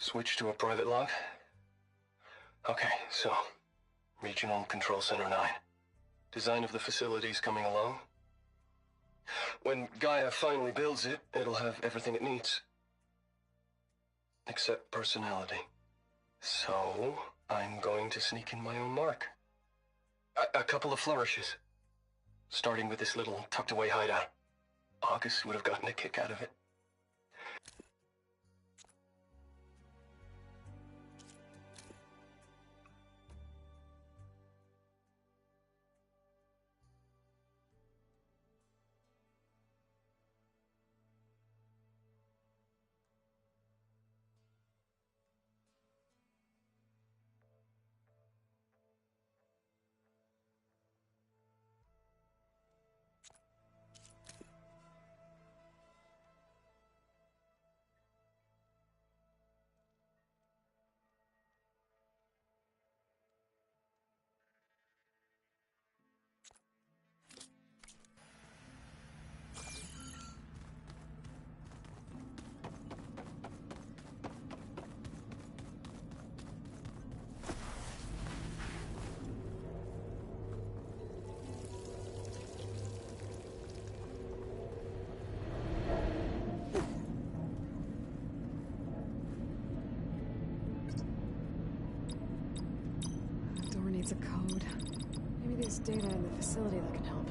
Switch to a private log? Okay, so... Regional Control Center 9. Design of the facility's coming along. When Gaia finally builds it, it'll have everything it needs. Except personality. So, I'm going to sneak in my own mark. A couple of flourishes. Starting with this little tucked-away hideout. August would have gotten a kick out of it. Needs a code. Maybe there's data in the facility that can help.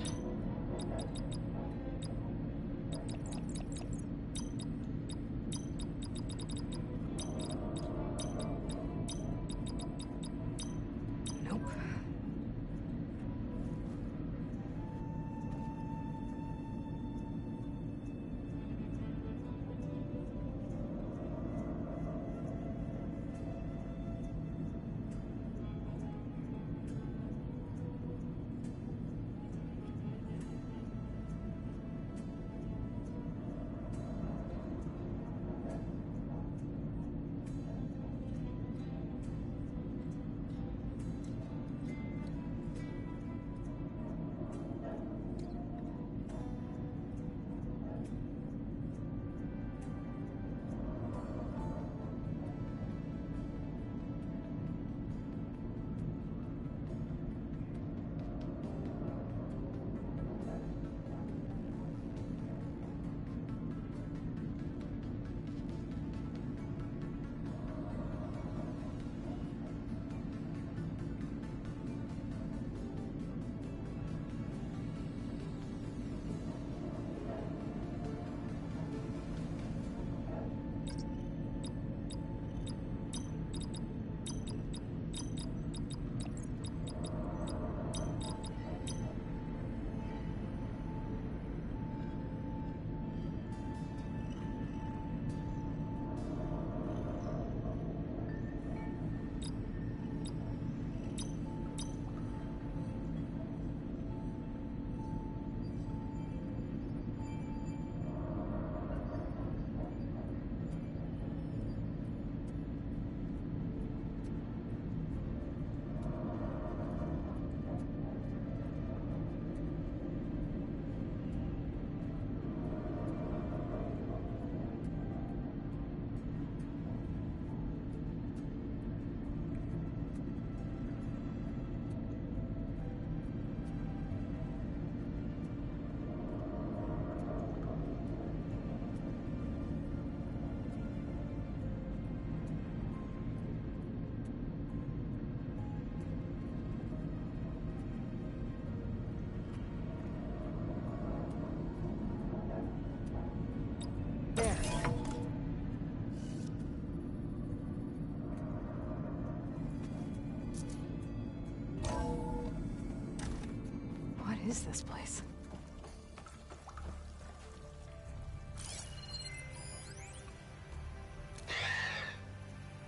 is this place?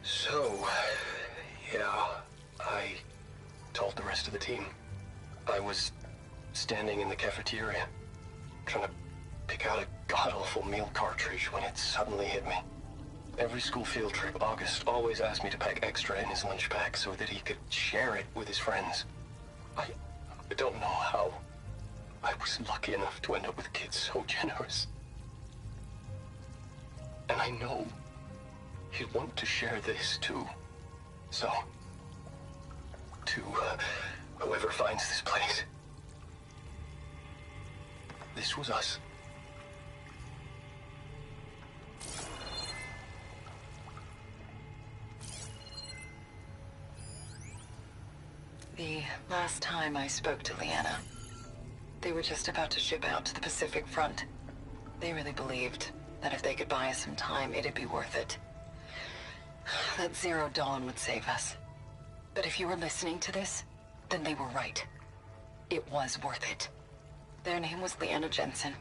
So, yeah, I told the rest of the team. I was standing in the cafeteria, trying to pick out a god-awful meal cartridge when it suddenly hit me. Every school field trip, August always asked me to pack extra in his lunch bag so that he could share it with his friends. I don't know how I was lucky enough to end up with kids so generous. And I know he'd want to share this too. So, to whoever finds this place, this was us. The last time I spoke to Leanna, they were just about to ship out to the Pacific Front. They really believed that if they could buy us some time, it'd be worth it. That Zero Dawn would save us. But if you were listening to this, then they were right. It was worth it. Their name was Leanna Jensen.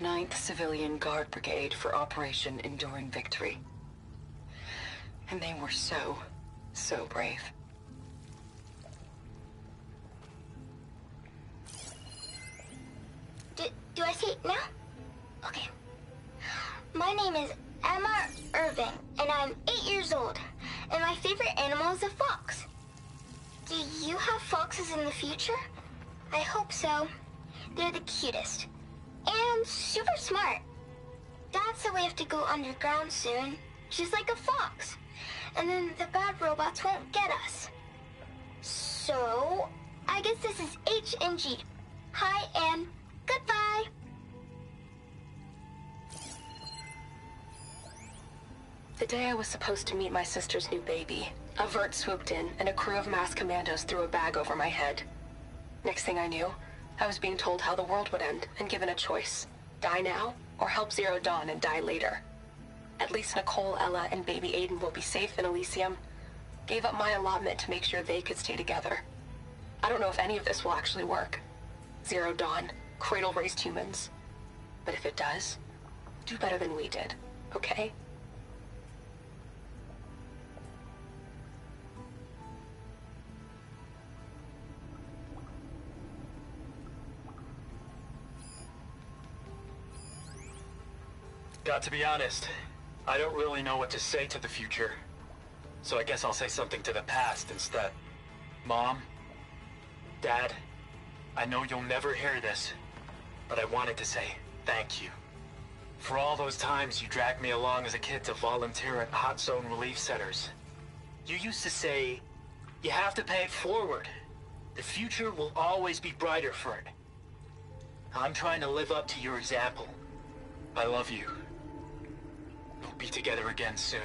9th Civilian Guard Brigade for Operation Enduring Victory. And they were so brave. Do I say it now? Okay. My name is Emma Irving, and I'm 8 years old, and my favorite animal is a fox. Do you have foxes in the future? I hope so. They're the cutest. And super smart. Dad said we have to go underground soon, just like a fox. And then the bad robots won't get us. So, I guess this is H and G. Hi and goodbye. The day I was supposed to meet my sister's new baby, a vert swooped in and a crew of masked commandos threw a bag over my head. Next thing I knew, I was being told how the world would end and given a choice. Die now, or help Zero Dawn and die later. At least Nicole, Ella, and baby Aiden will be safe in Elysium. Gave up my allotment to make sure they could stay together. I don't know if any of this will actually work. Zero Dawn, cradle-raised humans. But if it does, do better than we did, okay? Got to be honest, I don't really know what to say to the future. So I guess I'll say something to the past instead. Mom, Dad, I know you'll never hear this, but I wanted to say thank you. For all those times you dragged me along as a kid to volunteer at hot zone relief centers. You used to say, you have to pay it forward. The future will always be brighter for it. I'm trying to live up to your example. I love you. We'll be together again soon.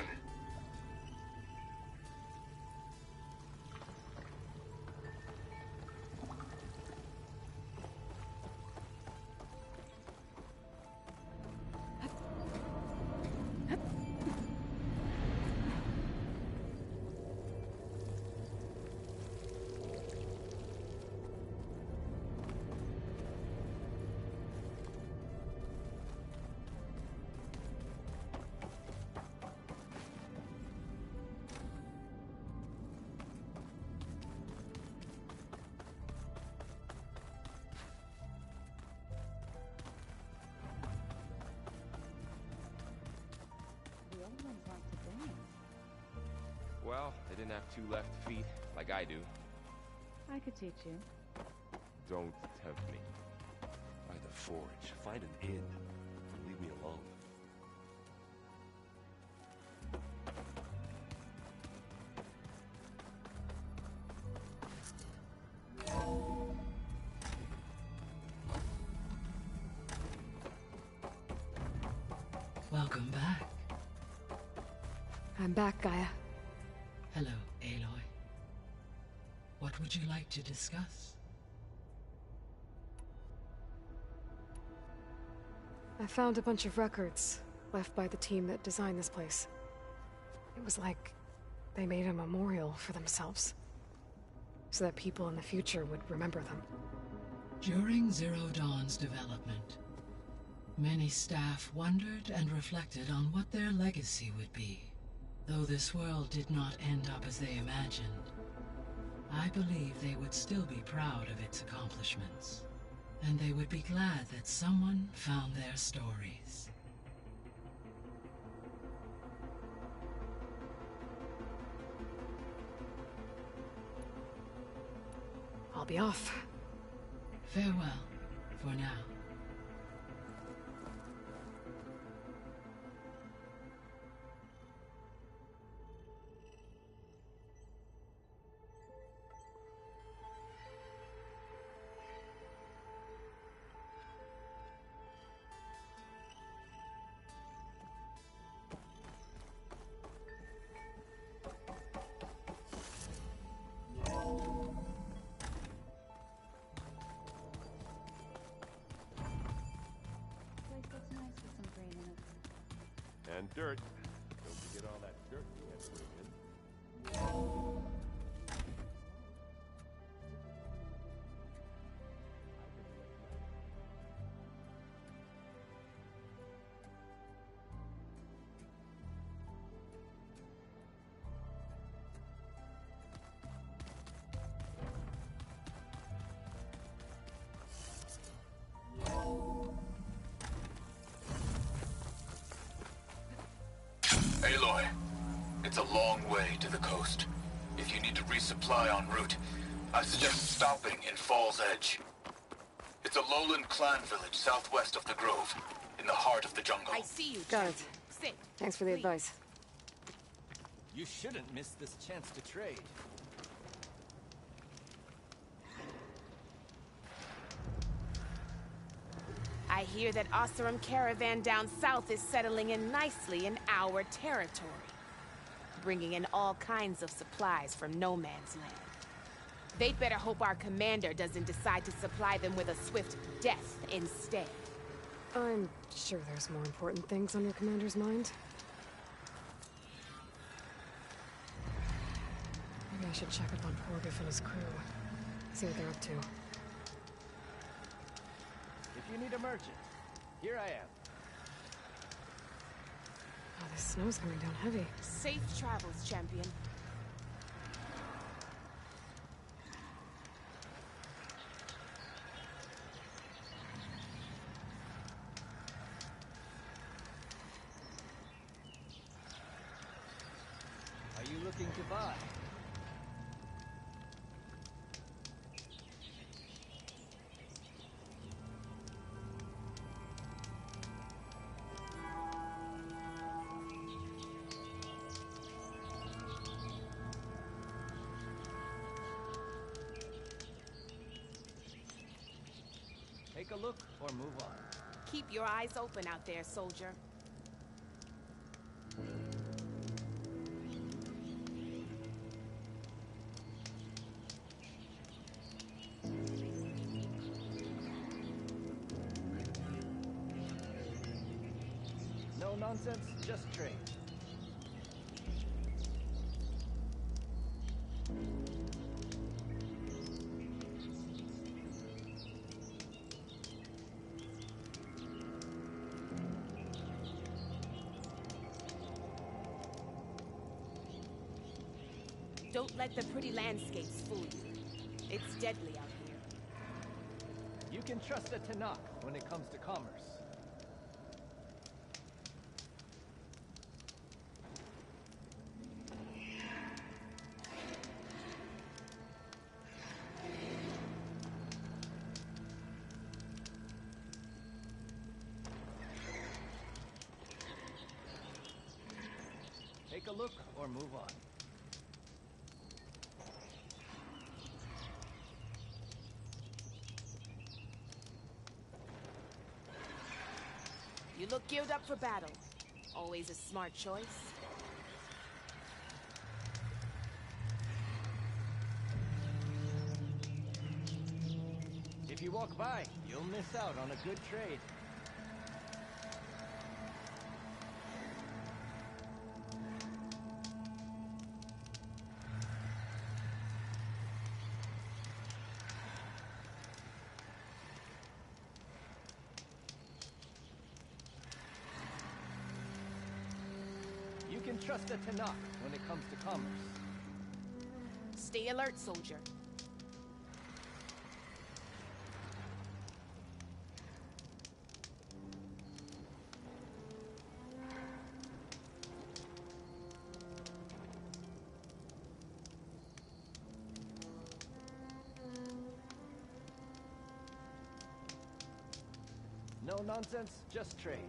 Well, they didn't have 2 left feet, like I do. I could teach you. Don't tempt me. By the forge, find an inn. Leave me alone. Welcome back. I'm back, Gaia. Hello, Aloy. What would you like to discuss? I found a bunch of records left by the team that designed this place. It was like they made a memorial for themselves, so that people in the future would remember them. During Zero Dawn's development, many staff wondered and reflected on what their legacy would be. Though this world did not end up as they imagined, I believe they would still be proud of its accomplishments, and they would be glad that someone found their stories. I'll be off. Farewell, for now. And dirt. Don't forget all that dirt we had to bring in. Aloy, it's a long way to the coast. If you need to resupply en route, I suggest stopping in Fall's Edge. It's a lowland clan village southwest of the Grove, in the heart of the jungle. I see you. Got it. Sit. Thanks for the advice. You shouldn't miss this chance to trade. I hear that Oseram caravan down south is settling in nicely in our territory, bringing in all kinds of supplies from no man's land. They'd better hope our commander doesn't decide to supply them with a swift death instead. I'm sure there's more important things on your commander's mind. Maybe I should check up on Porgif and his crew. See what they're up to. If you need a merchant, here I am. Oh, this snow's coming down heavy. Safe travels, champion. Are you looking to buy? Take a look or move on. Keep your eyes open out there, soldier. No nonsense, just trade. Don't let the pretty landscapes fool you. It's deadly out here. You can trust a Tanakh when it comes to commerce. Take a look or move on. You look geared up for battle. Always a smart choice. If you walk by, you'll miss out on a good trade. can trust a Tanakh when it comes to commerce. Stay alert, soldier. No nonsense, just trade.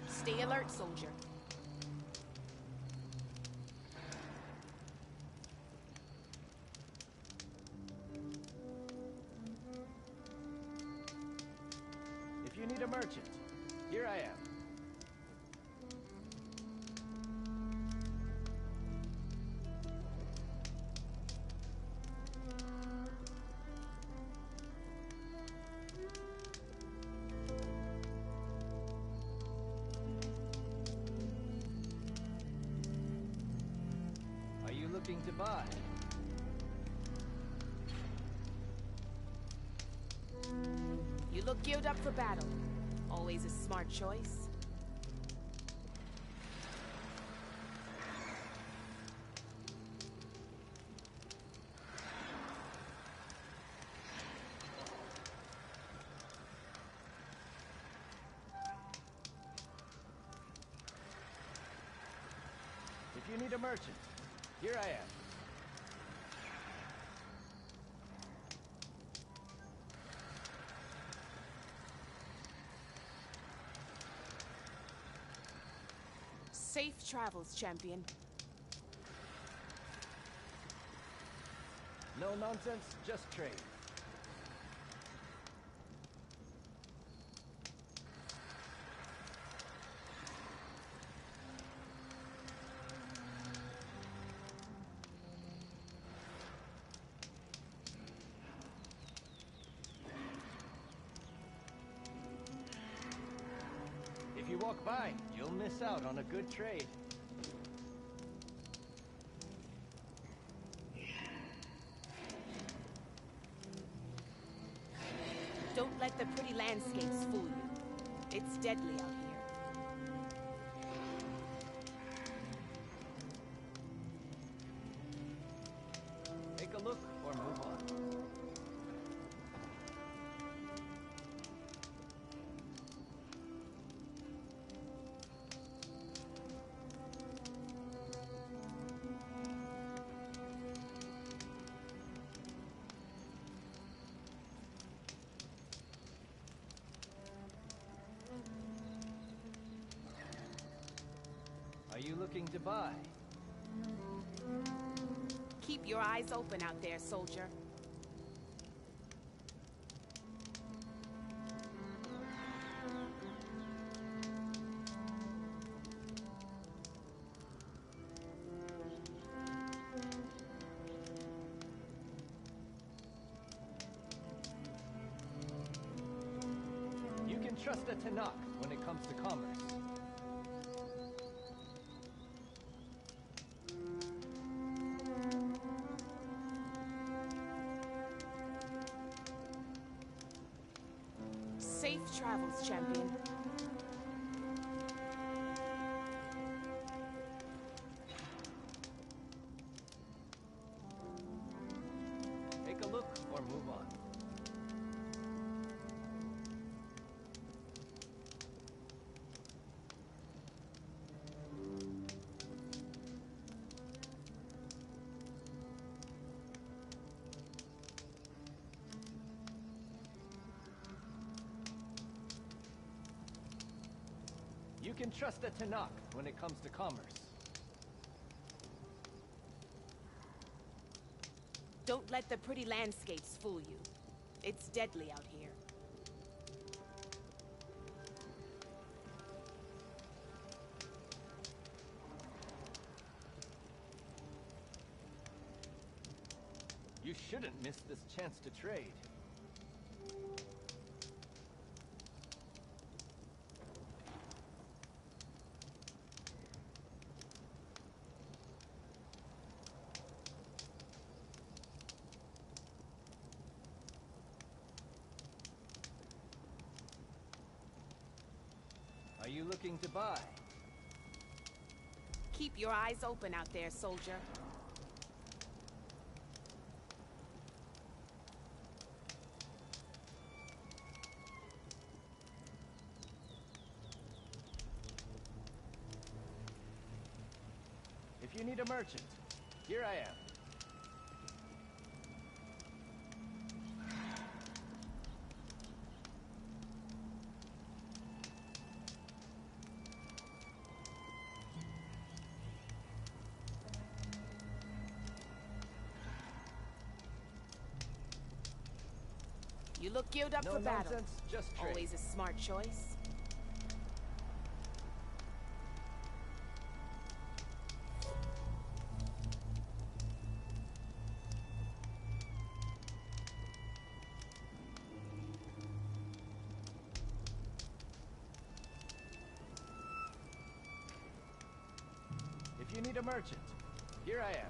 Stay alert, soldier. If you need a merchant, here I am. Are you looking to buy? You look geared up for battle. Always a smart choice. If you need a merchant, here I am. Safe travels, champion. No nonsense, just trade. If you walk by, you'll miss out on a good trade. Don't let the pretty landscapes fool you. It's deadly out here. Take a look or move on. Are you looking to buy? Keep your eyes open out there, soldier. You can trust a Tanakh when it comes to commerce. Safe travels, champion. Take a look or move on. You can trust a Tanakh when it comes to commerce. Don't let the pretty landscapes fool you. It's deadly out here. You shouldn't miss this chance to trade. you looking to buy? Keep your eyes open out there, soldier. If you need a merchant, here I am. You look geared up No for battle. nonsense, just trade. Always a smart choice. If you need a merchant, here I am.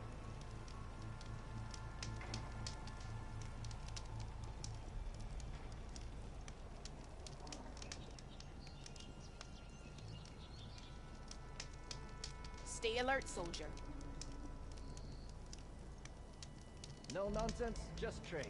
Stay alert, soldier. No nonsense, just trade.